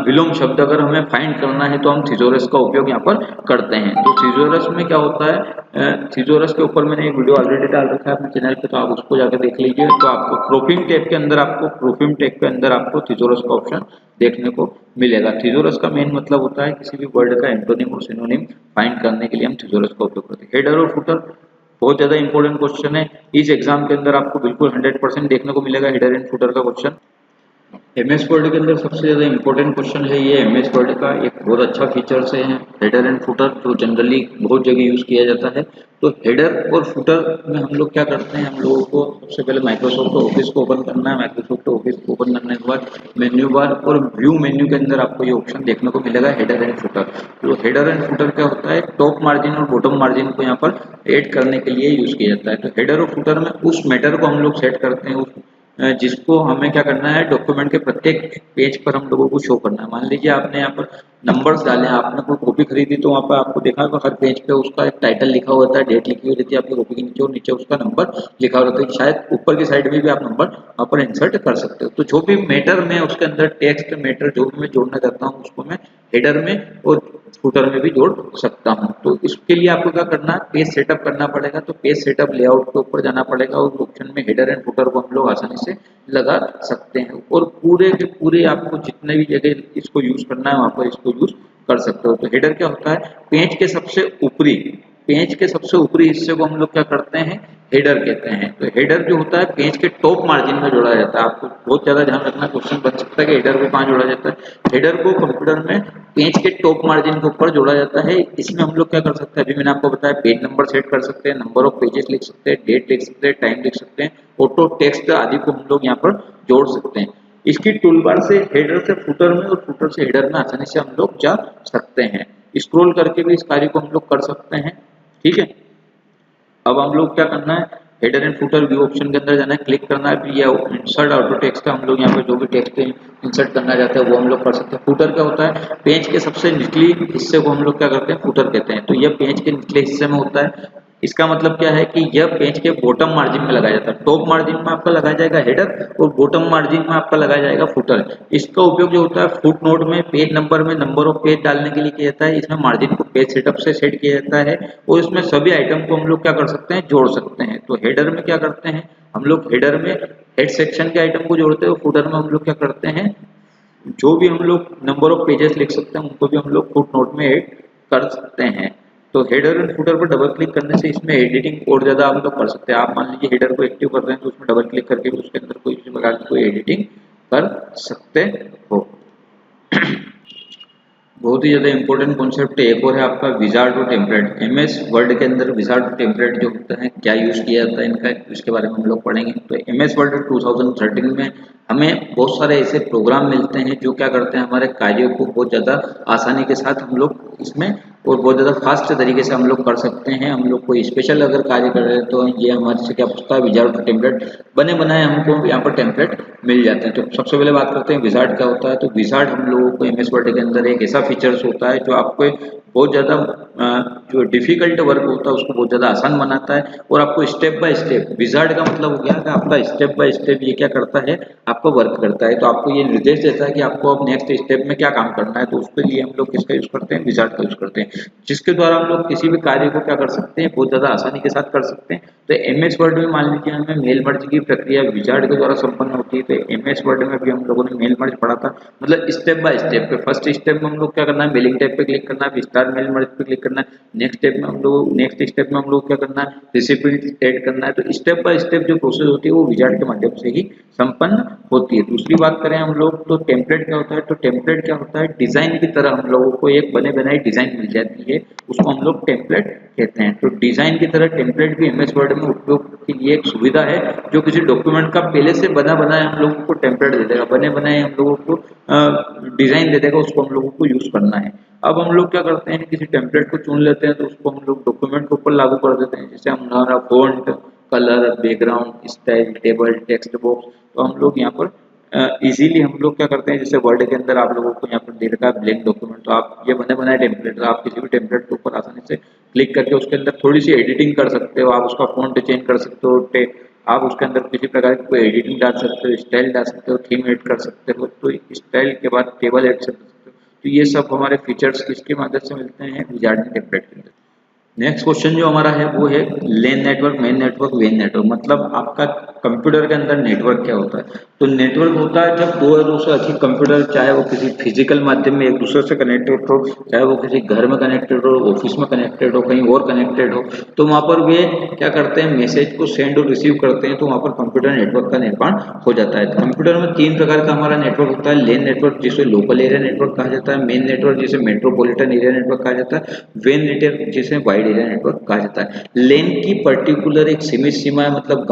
विलोम शब्द अगर हमें फाइंड करना है तो हम थिसोरस का उपयोग यहाँ पर करते हैं। तो थिसोरस में क्या होता है, थिसोरस के ऊपर मैंने एक वीडियो ऑलरेडी डाल रखा है अपने चैनल पे, तो आप उसको जाकर देख लीजिए। तो आपको प्रोफिम टैग के अंदर, आपको प्रोफिम टैग के अंदर आपको थिसोरस का ऑप्शन देखने को मिलेगा। थिसोरस का मेन मतलब होता है किसी भी वर्ड का एंटोनिम और सिनोनिम फाइंड करने के लिए हम थिसोरस का उपयोग करते हैं। हेडर और फुटर बहुत ज्यादा इंपॉर्टेंट क्वेश्चन है। इस एग्जाम के अंदर आपको बिल्कुल 100% देखने को मिलेगा हेडर एंड फुटर का क्वेश्चन। एमएस वर्ड के अंदर सबसे ज्यादा इंपॉर्टेंट क्वेश्चन है ये। एमएस वर्ड का एक बहुत अच्छा फीचर्स है हेडर एंड फुटर, जो जनरली बहुत जगह यूज किया जाता है। तो हेडर और फुटर में हम लोग क्या करते हैं, हम लोगों को सबसे पहले माइक्रोसॉफ्ट ऑफिस को ओपन करना है। माइक्रोसॉफ्ट ऑफिस को ओपन करने के बाद मेन्यू बार और व्यू मेन्यू के अंदर आपको ये ऑप्शन देखने को मिलेगा हेडर एंड फुटर। तो हेडर एंड फुटर क्या होता है, टॉप मार्जिन और बॉटम मार्जिन को यहाँ पर ऐड करने के लिए यूज किया जाता है। तो हेडर और फुटर में उस मैटर को हम लोग सेट करते हैं, उस जिसको हमें क्या करना है, डॉक्यूमेंट के प्रत्येक पेज पर हम लोगों को शो करना है। मान लीजिए आपने यहाँ पर नंबर्स डाले हैं, आपने कोई कॉपी खरीदी तो वहाँ पर आपको देखा होगा हर पेज पे उसका एक टाइटल लिखा होता है, डेट लिखी हुई रहती है आपकी कॉपी के नीचे, और नीचे उसका नंबर लिखा हुआ रहता है। शायद ऊपर की साइड में भी आप नंबर वहाँ पर इंसर्ट कर सकते हो। तो जो भी मैटर में उसके अंदर टेक्स्ट मैटर जो भी मैं जोड़ना चाहता हूँ उसको मैं हेडर में और फुटर में भी जोड़ सकता हूँ। तो इसके लिए आपको क्या करना है, पेज सेटअप करना पड़ेगा। तो पेज सेटअप लेआउट के ऊपर जाना पड़ेगा और ऑप्शन में हेडर एंड फुटर को हम लोग आसानी से लगा सकते हैं, और पूरे के पूरे आपको जितने भी जगह इसको यूज करना है वहां पर इसको यूज कर सकते हो। तो हेडर क्या होता है, पेज के सबसे ऊपरी हिस्से को हम लोग क्या करते हैं, हेडर कहते हैं। तो हेडर जो होता है पेज के टॉप मार्जिन में जोड़ा जाता है। आपको बहुत ज्यादा ध्यान रखना, क्वेश्चन बन सकता है कि हेडर को कहाँ जोड़ा जाता है। हेडर को कंप्यूटर में पेज के टॉप मार्जिन के ऊपर जोड़ा जाता है। इसमें हम लोग क्या कर सकते हैं, अभी मैंने आपको बताया, पेज नंबर सेट कर सकते हैं, नंबर ऑफ पेजेस लिख सकते हैं, डेट लिख सकते हैं, टाइम लिख सकते हैं, ऑटो टेक्स्ट आदि को हम लोग यहाँ पर जोड़ सकते हैं। इसकी टूलबार से हेडर से फुटर में और फुटर से हेडर में आसानी से हम लोग जा सकते हैं। स्क्रॉल करके भी इस कार्य को हम लोग कर सकते हैं। ठीक है, अब हम लोग क्या करना है, header and footer view option के अंदर जाना है, क्लिक करना है, फिर यह इंसर्ट ऑटो टेक्स्ट का हम लोग यहाँ पे जो भी टेक्स्ट इंसर्ट करना चाहते हैं वो हम लोग कर सकते हैं। फुटर क्या होता है, पेज के सबसे निचली हिस्से को हम लोग क्या करते हैं, फुटर कहते हैं। तो यह पेज के निचले हिस्से में होता है। इसका मतलब क्या है कि यह पेज के बॉटम मार्जिन में लगाया जाता है। टॉप मार्जिन में आपका लगाया जाएगा हेडर और बॉटम मार्जिन में आपका लगाया जाएगा फुटर। इसका उपयोग जो होता है फुट नोट में पेज नंबर में नंबर ऑफ पेज डालने के लिए किया जाता है। इसमें मार्जिन को पेज सेटअप से सेट किया जाता है और इसमें सभी आइटम को हम लोग क्या कर सकते हैं, जोड़ सकते हैं। तो हेडर में क्या करते हैं हम लोग, हेडर में हेड सेक्शन के आइटम को जोड़ते हैं, फुटर में हम लोग क्या करते हैं, जो भी हम लोग नंबर ऑफ पेजेस लिख सकते हैं उनको भी हम लोग फुट नोट में ऐड कर सकते हैं। तो हेडर एंड फुटर पर डबल क्लिक करने से इसमें एडिटिंग और ज्यादा हम लोग कर सकते हैं। आप मान लीजिए हेडर को एक्टिव कर रहे हैं तो उसमें डबल क्लिक करके भी उसके अंदर कोई किसी प्रकार की कोई एडिटिंग कर सकते हो। बहुत ही ज़्यादा इंपॉर्टेंट कॉन्सेप्ट एक और है आपका विजार्ड और टेम्पलेट। एमएस वर्ड के अंदर विजार्ड और टेम्पलेट जो होता है क्या यूज़ किया जाता है इनका, इसके बारे में हम लोग पढ़ेंगे। तो एमएस वर्ड 2013 में हमें बहुत सारे ऐसे प्रोग्राम मिलते हैं जो क्या करते हैं, हमारे कार्यों को बहुत ज़्यादा आसानी के साथ हम लोग इसमें और बहुत ज़्यादा फास्ट तरीके से हम लोग कर सकते हैं। हम लोग कोई स्पेशल अगर कार्य कर रहे हैं तो ये हमारे से क्या पूछता है, विजार्ड और टेम्पलेट बने बनाए हमको यहाँ पर टेम्पलेट मिल जाते हैं। तो सबसे पहले बात करते हैं विजार्ड क्या होता है। तो विजार्ड हम लोगों को एमएस वर्ड के अंदर एक ऐसा फीचर्स होता है जो आपको बहुत ज़्यादा जो डिफिकल्ट वर्क होता है उसको बहुत ज़्यादा आसान बनाता है और आपको स्टेप बाय स्टेप, विजार्ड का मतलब हो गया कि आपका स्टेप बाय स्टेप ये क्या करता है, आपको वर्क करता है। तो आपको ये निर्देश देता है कि आपको अब नेक्स्ट स्टेप में क्या काम करना है। तो उसके लिए हम लोग किसका यूज करते हैं, विजार्ड का यूज करते हैं, जिसके द्वारा हम लोग किसी भी कार्य को क्या कर सकते हैं, बहुत ज़्यादा आसानी के साथ कर सकते हैं। तो एमएस वर्ड में मान लीजिए हमें मेल मर्ज की प्रक्रिया विजार्ड के द्वारा संपन्न होती है। तो एमएस वर्ड में भी हम लोगों ने मेल मर्ज पढ़ा था, मतलब स्टेप बाय स्टेप पे। फर्स्ट स्टेप में हम लोग क्या करना है, मेलिंग टैब पे क्लिक करना है, स्टार मेल मर्ज पे क्लिक करना है। नेक्स्ट स्टेप में हम लोग क्या करना है, रेसिपी ऐड करना है। तो स्टेप बाय स्टेप जो प्रोसेस होती है वो विजार्ड के माध्यम से ही संपन्न होती है। दूसरी बात करें हम लोग तो टेम्पलेट क्या होता है। तो टेम्पलेट क्या होता है, डिजाइन की तरह हम लोगों को एक बने बनाई डिजाइन मिल जाती है, उसको हम लोग टेम्पलेट कहते हैं। तो डिजाइन की तरह टेम्पलेट भी एमएस वर्ड में उपयोग के लिए एक सुविधा है जो किसी डॉक्यूमेंट का पहले से बना बनाए हम लोगों को टेम्पलेट दे देगा, बने बनाए हम लोगों को डिजाइन दे देगा, उसको हम लोगों को यूज करना है। अब हम लोग क्या करते हैं, किसी टेम्पलेट को चुन लेते हैं तो उसको हम लोग डॉक्यूमेंट के ऊपर लागू कर देते हैं। जैसे हमारा font, colour, background, style, table, text box, तो हम लोग यहाँ पर इजीली हम लोग क्या करते हैं, जैसे वर्ड के अंदर आप लोगों को यहाँ पर दे रखा है ब्लैंक डॉक्यूमेंट, तो आप ये बने बनाए टेम्पलेट, तो आप किसी भी टेम्पलेट के ऊपर आसानी से क्लिक करके उसके अंदर थोड़ी सी एडिटिंग कर सकते हो। आप उसका फॉन्ट चेंज कर सकते हो, आप उसके अंदर किसी प्रकार की कोई एडिटिंग डाल सकते हो, स्टाइल डाल सकते हो, थीम ऐड कर सकते हो। तो स्टाइल के बाद टेबल ऐड कर सकते हो। तो ये सब हमारे फीचर्स किसकी मदद से मिलते हैं, विजार्ड टेम्पलेट के अंदर। नेक्स्ट क्वेश्चन जो हमारा है वो है लेन नेटवर्क, मेन नेटवर्क, वेन नेटवर्क। मतलब आपका कंप्यूटर के अंदर नेटवर्क क्या होता है। तो नेटवर्क होता है जब दो या दो से अधिक कंप्यूटर, चाहे वो किसी फिजिकल माध्यम में एक दूसरे से कनेक्टेड हो, चाहे वो किसी घर में कनेक्टेड हो, ऑफिस में कनेक्टेड हो, कहीं और कनेक्टेड हो, तो वहां पर वे क्या करते हैं, मैसेज को सेंड और रिसीव करते हैं। तो वहां पर कंप्यूटर नेटवर्क का निर्माण हो जाता है। कंप्यूटर में तीन प्रकार का हमारा नेटवर्क होता है। लेन नेटवर्क जिसे लोकल एरिया नेटवर्क कहा जाता है, मेन नेटवर्क जिसे मेट्रोपॉलिटन एरिया नेटवर्क कहा जाता है, वेन नेटवर्क जिसे वाइड वाइड एरिया नेटवर्क कहा जाता है। लेन की पर्टिकुलर एक सीमित सीमा है, मतलब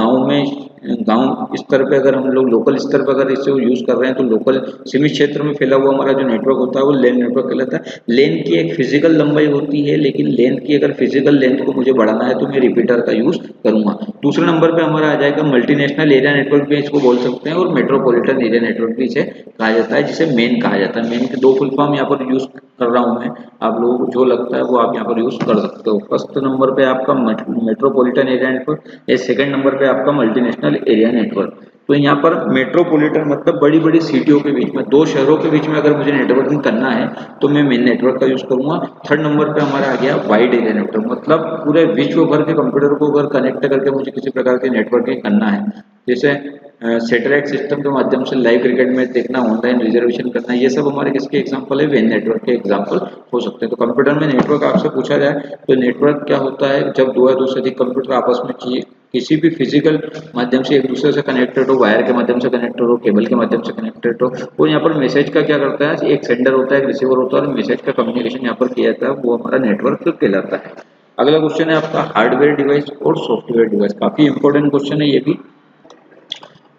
गांव स्तर पे अगर हम लोग लोकल स्तर पर अगर इसे यूज कर रहे हैं तो लोकल सीमित क्षेत्र में फैला हुआ हमारा जो नेटवर्क होता है वो लेन नेटवर्क कहलाता है। लेन की एक फिजिकल लंबाई होती है, लेकिन लेन की अगर फिजिकल लेंथ को मुझे बढ़ाना है तो मैं रिपीटर का यूज करूंगा। दूसरे नंबर पे हमारा आ जाएगा मल्टीनेशनल एरिया नेटवर्क भी इसको बोल सकते हैं, और मेट्रोपॉलिटन एरिया नेटवर्क भी इसे कहा जाता है, जिसे मेन कहा जाता है। मेन के दो फुल फॉर्म यहाँ पर यूज कर रहा हूँ मैं, आप लोगों को जो लगता है वो आप यहाँ पर यूज कर सकते हो। फर्स्ट नंबर पे आपका metropolitan area network, second number पे आपका मल्टीनेशनल एरिया नेटवर्क। तो यहाँ पर मेट्रोपॉलिटन मतलब बड़ी बड़ी सिटियों के बीच में, दो शहरों के बीच में अगर मुझे नेटवर्किंग करना है तो मैं मेन नेटवर्क का यूज करूंगा। थर्ड नंबर पे हमारा आ गया वाइड एरिया नेटवर्क, मतलब पूरे विश्व भर के कंप्यूटर को अगर कनेक्ट करके मुझे किसी प्रकार की नेटवर्किंग करना है, जैसे सैटेलाइट सिस्टम के माध्यम से लाइव क्रिकेट मैच देखना, ऑनलाइन रिजर्वेशन करना, ये सब हमारे किसके एग्जांपल है, वेन नेटवर्क के एग्जांपल हो सकते हैं। तो कंप्यूटर में नेटवर्क आपसे पूछा जाए तो नेटवर्क क्या होता है, जब दो या दो से अधिक कंप्यूटर आपस में किसी भी फिजिकल माध्यम से एक दूसरे से कनेक्टेड हो, वायर के माध्यम से कनेक्टेड हो, केबल के माध्यम से कनेक्टेड हो, और यहाँ पर मैसेज का क्या करता है, एक सेंडर होता है, एक रिसीवर होता है, और मैसेज का कम्युनिकेशन यहाँ पर किया जाता है, वो हमारा नेटवर्क कहलाता है। अगला क्वेश्चन है आपका हार्डवेयर डिवाइस और सॉफ्टवेयर डिवाइस, काफी इंपॉर्टेंट क्वेश्चन है ये भी।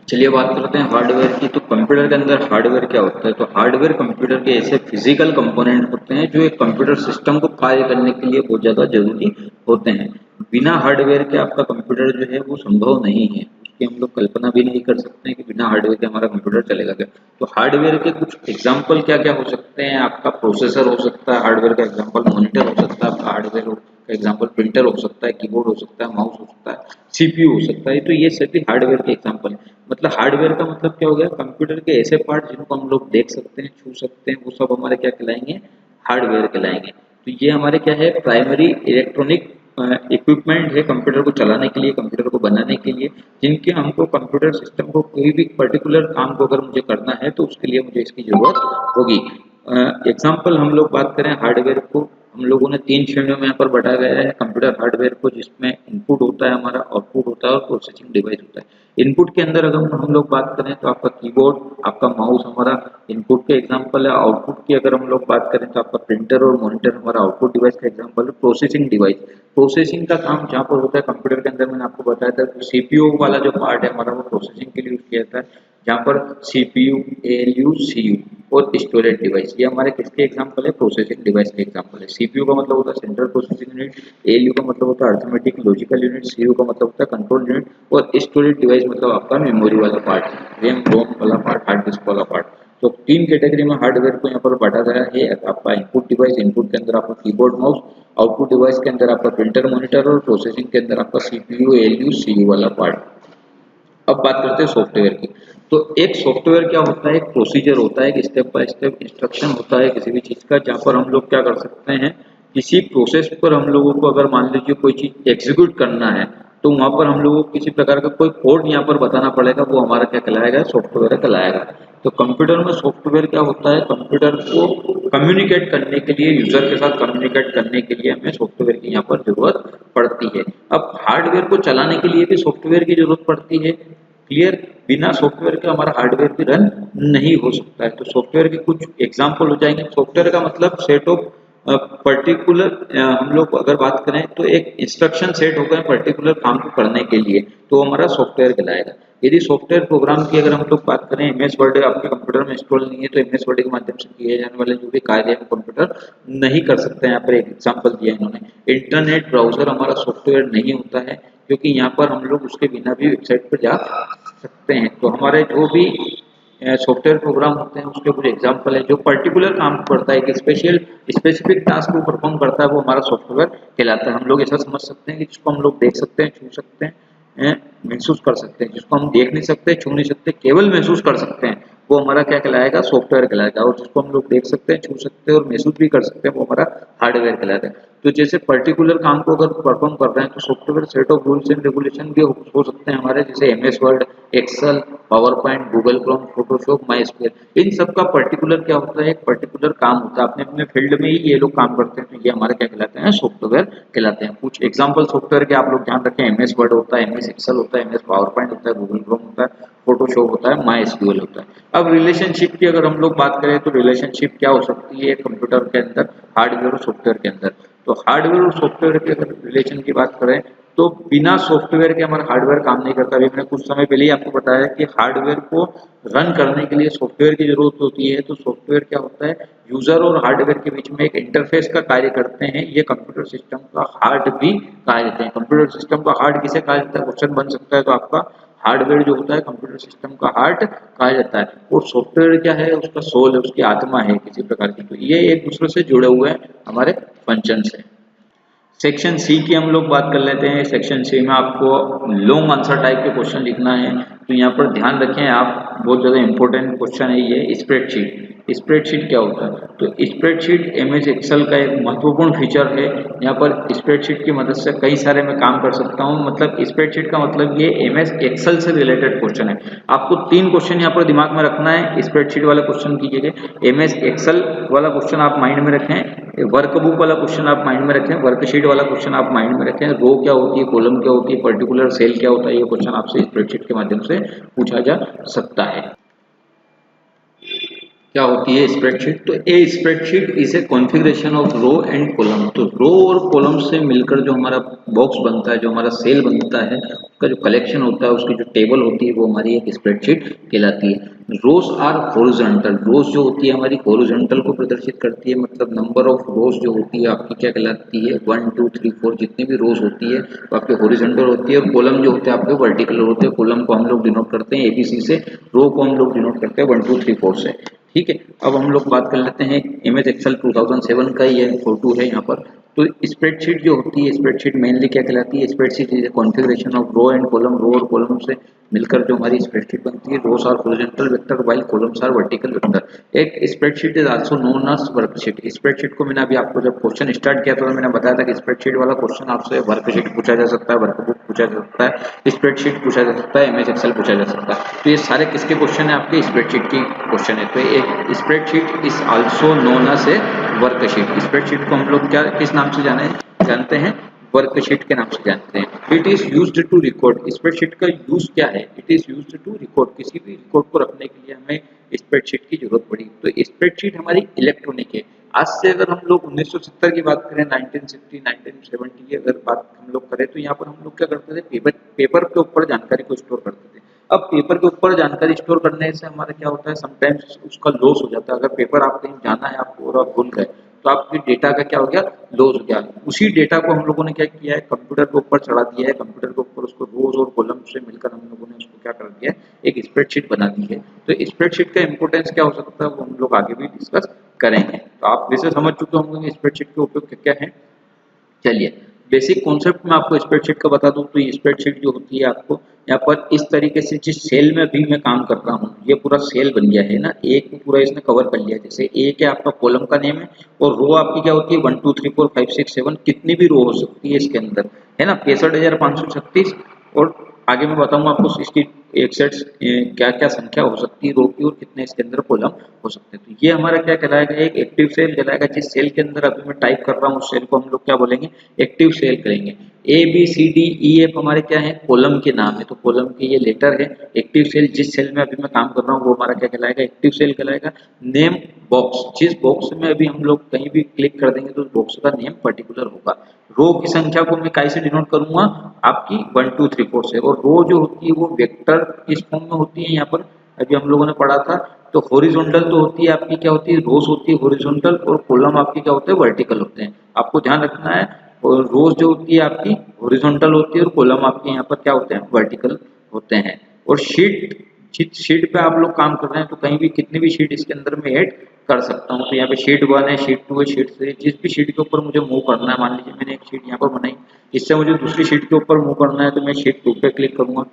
चलिए बात करते हैं हार्डवेयर की। तो कंप्यूटर के अंदर हार्डवेयर क्या होता है, तो हार्डवेयर कंप्यूटर के ऐसे फिजिकल कंपोनेंट होते हैं जो एक कंप्यूटर सिस्टम को कार्य करने के लिए बहुत ज्यादा जरूरी होते हैं। बिना हार्डवेयर के आपका कंप्यूटर जो है वो संभव नहीं है, उसकी हम लोग कल्पना भी नहीं कर सकते हैं कि बिना हार्डवेयर के हमारा कंप्यूटर चलेगा क्या। तो हार्डवेयर के कुछ एग्जाम्पल क्या क्या हो सकते हैं, आपका प्रोसेसर हो सकता है हार्डवेयर का एग्जाम्पल, मॉनिटर हो सकता है आपका हार्डवेयर का एग्जाम्पल, प्रिंटर हो सकता है, कीबोर्ड हो सकता है, माउस हो सकता है, सीपीयू हो सकता है। तो ये सभी हार्डवेयर के एग्जाम्पल है। मतलब हार्डवेयर का मतलब क्या हो गया, कंप्यूटर के ऐसे पार्ट जिनको हम लोग देख सकते हैं, छू सकते हैं, वो सब हमारे क्या कहलाएंगे, हार्डवेयर कहलाएंगे। तो ये हमारे क्या है, प्राइमरी इलेक्ट्रॉनिक इक्विपमेंट है कंप्यूटर को चलाने के लिए, कंप्यूटर को बनाने के लिए, जिनके हमको कंप्यूटर सिस्टम को कोई भी पर्टिकुलर काम को अगर मुझे करना है तो उसके लिए मुझे इसकी जरूरत होगी। एग्जाम्पल हम लोग बात करें हार्डवेयर को, हम लोगों ने तीन श्रेणियों में यहाँ पर बांटा गया है कंप्यूटर हार्डवेयर को, जिसमें इनपुट होता है हमारा, आउटपुट होता है और प्रोसेसिंग डिवाइस होता है। इनपुट के अंदर अगर हम लोग बात करें तो आपका कीबोर्ड, आपका माउस हमारा इनपुट के एग्जांपल है। आउटपुट की अगर हम लोग बात करें तो आपका प्रिंटर और मॉनिटर हमारा आउटपुट डिवाइस का एग्जांपल है। प्रोसेसिंग डिवाइस, प्रोसेसिंग का काम जहाँ पर होता है कंप्यूटर के अंदर, मैंने आपको बताया था सीपीयू वाला जो पार्ट है हमारा वो प्रोसेसिंग के लिए यूज किया जाता है, जहाँ पर सीपीयू, एएलयू, सीयू और स्टोरेज डिवाइस, ये हमारे किसके एग्जांपल है, प्रोसेसिंग डिवाइस के एग्जांपल है। सीपीयू का मतलब होता है सेंट्रल प्रोसेसिंग यूनिट, एएलयू का मतलब होता है अरिथमेटिक लॉजिकल यूनिट, सीयू का मतलब होता है कंट्रोल यूनिट, और स्टोरेज डिवाइस मतलब आपका मेमोरी वाला पार्ट, रैम रोम वाला पार्ट, हार्ड डिस्क वाला पार्ट। तो तीन कैटेगरी में हार्डवेयर को यहाँ पर बांटा गया है। आपका इनपुट डिवाइस, इनपुट के अंदर आपका कीबोर्ड माउस, आउटपुट डिवाइस के अंदर आपका प्रिंटर मॉनिटर, और प्रोसेसिंग के अंदर आपका सीपीयू, एएलयू, सीयू वाला पार्ट। अब बात करते हैं सॉफ्टवेयर की। तो एक सॉफ्टवेयर क्या होता है, एक प्रोसीजर होता है, एक स्टेप बाय स्टेप इंस्ट्रक्शन होता है किसी भी चीज का, जहाँ पर हम लोग क्या कर सकते हैं, किसी प्रोसेस पर हम लोगों को अगर मान लीजिए कोई चीज एग्जीक्यूट करना है तो वहां पर हम लोगों को किसी प्रकार का कोई कोड यहाँ पर बताना पड़ेगा, वो हमारा क्या कहलाएगा, सॉफ्टवेयर कहलाएगा। तो कंप्यूटर में सॉफ्टवेयर क्या होता है, कंप्यूटर को कम्युनिकेट करने के लिए, यूजर के साथ कम्युनिकेट करने के लिए हमें सॉफ्टवेयर की यहाँ पर जरूरत पड़ती है। अब हार्डवेयर को चलाने के लिए भी सॉफ्टवेयर की जरूरत पड़ती है, क्लियर। बिना सॉफ्टवेयर के हमारा हार्डवेयर भी रन नहीं हो सकता है। तो सॉफ्टवेयर के कुछ एग्जांपल हो जाएंगे। सॉफ्टवेयर का मतलब सेट ऑफ पर्टिकुलर, हम लोग अगर बात करें तो एक इंस्ट्रक्शन सेट हो गए पर्टिकुलर काम को करने के लिए, तो हमारा सॉफ्टवेयर कहलाएगा। यदि सॉफ्टवेयर प्रोग्राम की अगर हम लोग बात करें, एमएस वर्ड आपके कंप्यूटर में इंस्टॉल नहीं है तो एमएस वर्ड के माध्यम से किए जाने वाले जो भी कार्य हम कंप्यूटर नहीं कर सकते हैं। यहाँ पर एक एग्जांपल दिया इन्होंने। इंटरनेट ब्राउजर हमारा सॉफ्टवेयर नहीं होता है, क्योंकि यहाँ पर हम लोग उसके बिना भी वेबसाइट पर जा सकते हैं। तो हमारे जो भी सॉफ्टवेयर प्रोग्राम होते हैं उसके कुछ एग्जांपल है, जो पर्टिकुलर काम करता है, एक स्पेसिफिक टास्क को परफॉर्म करता है, वो हमारा सॉफ्टवेयर कहलाता है। हम लोग ऐसा समझ सकते हैं कि जिसको हम लोग देख सकते हैं, छू सकते हैं, महसूस कर सकते हैं। जिसको हम देख नहीं सकते, छू नहीं सकते, केवल महसूस कर सकते हैं, वो हमारा क्या कहलाएगा, सॉफ्टवेयर कहलाएगा। और जिसको हम लोग देख सकते हैं, छू सकते हैं और महसूस भी कर सकते हैं, वो हमारा हार्डवेयर कहलाता है। तो जैसे पर्टिकुलर काम को अगर परफॉर्म कर रहे हैं तो software set of rules and regulation भी हो सकते हैं हमारे, जैसे MS Word, Excel, PowerPoint, Google Chrome, Photoshop, my square. इन सब का पर्टिकुलर क्या होता है, एक पर्टिकुलर काम होता है, अपने अपने फील्ड में ही ये लोग काम करते हैं, तो ये हमारे क्या कहलाते हैं, सॉफ्टवेयर कहलाते हैं। कुछ एग्जाम्पल सॉफ्टवेयर के आप लोग ध्यान रखें, एमएस वर्ड होता है, एमएस एक्सेल होता है, एमएस पावर पॉइंट होता है, गूगल क्रोम होता है, फोटोशॉप होता है, माई एसक्यूएल होता है। अब रिलेशनशिप की अगर हम लोग बात करें तो रिलेशनशिप क्या हो सकती है कंप्यूटर के अंदर, हार्डवेयर और सॉफ्टवेयर के अंदर। तो हार्डवेयर और सॉफ्टवेयर के अगर रिलेशन की बात करें तो बिना सॉफ्टवेयर के हमारा हार्डवेयर काम नहीं करता। अभी मैंने कुछ समय पहले ही आपको बताया कि हार्डवेयर को रन करने के लिए सॉफ्टवेयर की जरूरत होती है। तो सॉफ्टवेयर क्या होता है, यूजर और हार्डवेयर के बीच में एक इंटरफेस का कार्य करते हैं। ये कंप्यूटर सिस्टम का हार्ट भी कहा जाता है। कंप्यूटर सिस्टम का हार्ट किसे कहा जाता है, क्वेश्चन बन सकता है। तो आपका हार्डवेयर जो होता है कंप्यूटर सिस्टम का हार्ट कहा जाता है, और सॉफ्टवेयर क्या है, उसका सोल है, उसकी आत्मा है किसी प्रकार की। तो ये एक दूसरे से जुड़े हुए हैं हमारे फंक्शन से। सेक्शन सी की हम लोग बात कर लेते हैं। सेक्शन सी में आपको लॉन्ग आंसर टाइप के क्वेश्चन लिखना है। तो यहाँ पर ध्यान रखें आप, बहुत ज़्यादा इंपॉर्टेंट क्वेश्चन है ये। स्प्रेडशीट, स्प्रेडशीट क्या होता है, तो स्प्रेडशीट एमएस एक्सेल का एक महत्वपूर्ण फीचर है। यहाँ पर स्प्रेडशीट की मदद से कई सारे मैं काम कर सकता हूँ। मतलब स्प्रेडशीट का मतलब ये एमएस एक्सेल से रिलेटेड क्वेश्चन है। आपको 3 क्वेश्चन यहाँ पर दिमाग में रखना है। स्प्रेडशीट वाला क्वेश्चन कीजिएगा, एमएस एक्सेल वाला क्वेश्चन आप माइंड में रखें, वर्कबुक वाला क्वेश्चन आप माइंड में रखें, वर्कशीट वाला क्वेश्चन आप माइंड में रखें, रो क्या होती है, कॉलम क्या होती है, पर्टिकुलर सेल क्या होता है, ये क्वेश्चन आपसे स्प्रेडशीट के माध्यम से पूछा जा सकता है। क्या होती है स्प्रेडशीट, तो a spreadsheet is a configuration of row and column. तो रो और कॉलम से मिलकर जो हमारा बॉक्स बनता है, जो हमारा सेल बनता है, उसका जो कलेक्शन होता है, उसकी जो टेबल होती है, वो हमारी एक स्प्रेडशीट कहलाती है। रोज आर हॉरिजॉन्टल, रोज जो होती है हमारी हॉरिजॉन्टल को प्रदर्शित करती है। मतलब नंबर ऑफ रोज जो होती है आपकी क्या कहलाती है, 1 2 3 4 जितनी भी रोज होती है वो आपके हॉरिजॉन्टल होती है। और कॉलम जो होते हैं आपके वर्टिकल होते हैं। कॉलम को हम लोग डिनोट करते हैं एबीसी से, रो को हम लोग डिनोट करते हैं 1 2 3 4 से। ठीक है, अब हम लोग बात कर लेते हैं एमएस एक्सेल 2007 का ये फोटो है यहाँ पर। तो स्प्रेडशीट जो होती है, स्प्रेडशीट मेनली क्या कहलाती है, spreadsheet is configuration of row and column. Row और कॉलम से मिलकर जो हमारी स्प्रेडशीट बनती है, rows are horizontal vector while columns are vertical vector. एक spreadsheet is also known as worksheet. Spreadsheet को मैंने अभी आपको जब क्वेश्चन स्टार्ट किया था तो मैंने बताया था कि स्प्रेडशीट वाला क्वेश्चन आपसे वर्कशीट पूछा जा सकता है, वर्कबुक पूछा जा सकता है, स्प्रेडशीट पूछा जा सकता है, एमएस एक्सेल पूछा जा सकता है। तो ये सारे किसके क्वेश्चन है, आपके स्प्रेडशीट की क्वेश्चन है। तो एक spreadsheet is also known as a worksheet. Spreadsheet को हम लोग क्या किस नाम से जानते हैं, वर्कशीट के नाम से जानते हैं। It is used to record, spreadsheet का यूज क्या है, it is used to record. किसी भी रिकॉर्ड को रखने के लिए हमें स्प्रेडशीट की जरूरत पड़ी। तो स्प्रेडशीट हमारी इलेक्ट्रॉनिक है। आज से अगर हम लोग 1970 की बात करें, 1960 1970 की अगर बात हम लोग करें, तो यहाँ पर हम लोग क्या करते थे, पेपर के ऊपर जानकारी को स्टोर करते थे। अब पेपर के ऊपर जानकारी स्टोर करने से हमारा क्या होता है, समटाइम्स उसका लॉस हो जाता है। अगर पेपर आप कहीं जाना है आपको और आप भूल गए, तो आपके डेटा का क्या हो गया, लॉस हो गया। उसी डेटा को हम लोगों ने क्या किया है, कंप्यूटर के ऊपर चढ़ा दिया है। कंप्यूटर के ऊपर उसको रोज और कॉलम से मिलकर हम लोगों ने उसको क्या कर दिया है, एक स्प्रेडशीट बना दी है। तो स्प्रेडशीट का इंपोर्टेंस क्या हो सकता है, वो हम लोग आगे भी डिस्कस करेंगे। तो आप वैसे समझ चुके होंगे स्प्रेडशीट के उपयोग क्या क्या है। चलिए बेसिक कॉन्सेप्ट में आपको स्प्रेडशीट का बता दूं। तो ये स्प्रेडशीट जो होती है, आपको यहाँ पर इस तरीके से, जिस सेल में भी मैं काम कर रहा हूँ, ये पूरा सेल बन गया है ना, एक पूरा इसने कवर कर लिया। जैसे एक है आपका कॉलम का नेम है, और रो आपकी क्या होती है 1 2 3 4 5 6 7, कितनी भी रो हो सकती है इसके अंदर, है ना, 65,536। और आगे मैं बताऊंगा आपको इसकी एग्जैक्ट क्या क्या संख्या हो सकती है रो की, और कितने इसके अंदर कॉलम हो सकते हैं। तो ये हमारा क्या कहलाएगा, एक एक्टिव सेल कहलाएगा। जिस सेल के अंदर अभी मैं टाइप कर रहा हूँ, उस सेल को हम लोग क्या बोलेंगे, एक्टिव सेल करेंगे। A B C D E F हमारे क्या है, कॉलम के नाम है। तो कॉलम के ये लेटर है। एक्टिव सेल, जिस सेल में अभी मैं काम कर रहा हूँ, वो हमारा क्या कहलाएगा, एक्टिव सेल कहलाएगा। नेम बॉक्स, जिस बॉक्स में अभी हम लोग कहीं भी क्लिक कर देंगे तो उस बॉक्स का नेम पर्टिकुलर होगा। रो की संख्या को मैं कैसे डिनोट करूंगा, आपकी 1 2 3 4 से। और रो जो होती है वो वेक्टर किस फॉर्म में होती है, यहाँ पर अभी हम लोगों ने पढ़ा था। तो हॉरिजॉन्टल तो होती है आपकी, क्या होती है, रोज होती है हॉरिजॉन्टल, और कॉलम आपकी क्या होते हैं, वर्टिकल होते हैं। आपको ध्यान रखना है, और रोज जो होती है आपकी हॉरिजॉन्टल होती है, और कॉलम आपके यहाँ पर क्या होते हैं, वर्टिकल होते हैं। और शीट, जिस शीट पे आप लोग काम कर रहे हैं, तो कहीं भी कितनी भी शीट इसके अंदर में ऐड कर सकता हूँ। तो यहाँ पे शीट 1 है, शीट 2 है, शीट 3, जिस भी शीट के ऊपर मुझे मूव करना है, मान लीजिए मैंने एक शीट यहाँ पर बनाई, इससे मुझे दूसरी शीट के ऊपर मूव करना है, तो मैं शीट 2 पे क्लिक करूंगा।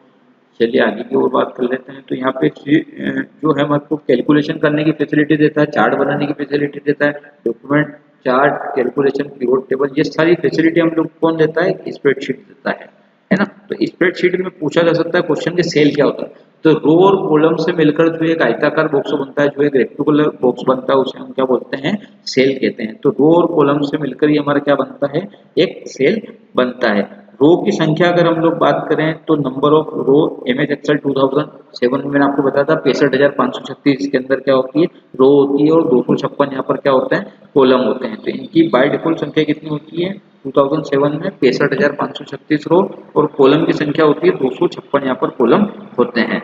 चलिए आगे की ओर बात कर लेते हैं। तो यहाँ पे जो है आपको कैलकुलेशन करने की फैसिलिटी देता है, चार्ट बनाने की फैसिलिटी देता है, document, chart, calculation, pivot table, ये सारी फैसिलिटी हम लोग कौन देता है, स्प्रेडशीट देता है ना। तो स्प्रेडशीट में पूछा जा सकता है क्वेश्चन के सेल क्या होता है। तो रो और कॉलम से मिलकर जो एक आयताकार बॉक्स बनता है, जो एक रेक्टेंगुलर बॉक्स बनता है, उसे हम क्या बोलते हैं, सेल कहते हैं। तो रो और कॉलम से मिलकर ये हमारा क्या बनता है, एक सेल बनता है। रो की संख्या अगर हम लोग बात करें तो number of row MS Excel 2007 में मैंने आपको बताया था 65,536 इसके अंदर क्या होती है, रो होती है, और 256 यहाँ पर क्या होता है, कॉलम होते हैं। तो इनकी बाय डिफॉल्ट संख्या कितनी होती है 2007 में 65,536 रो, और कॉलम की संख्या होती है 256 यहाँ पर कॉलम होते हैं।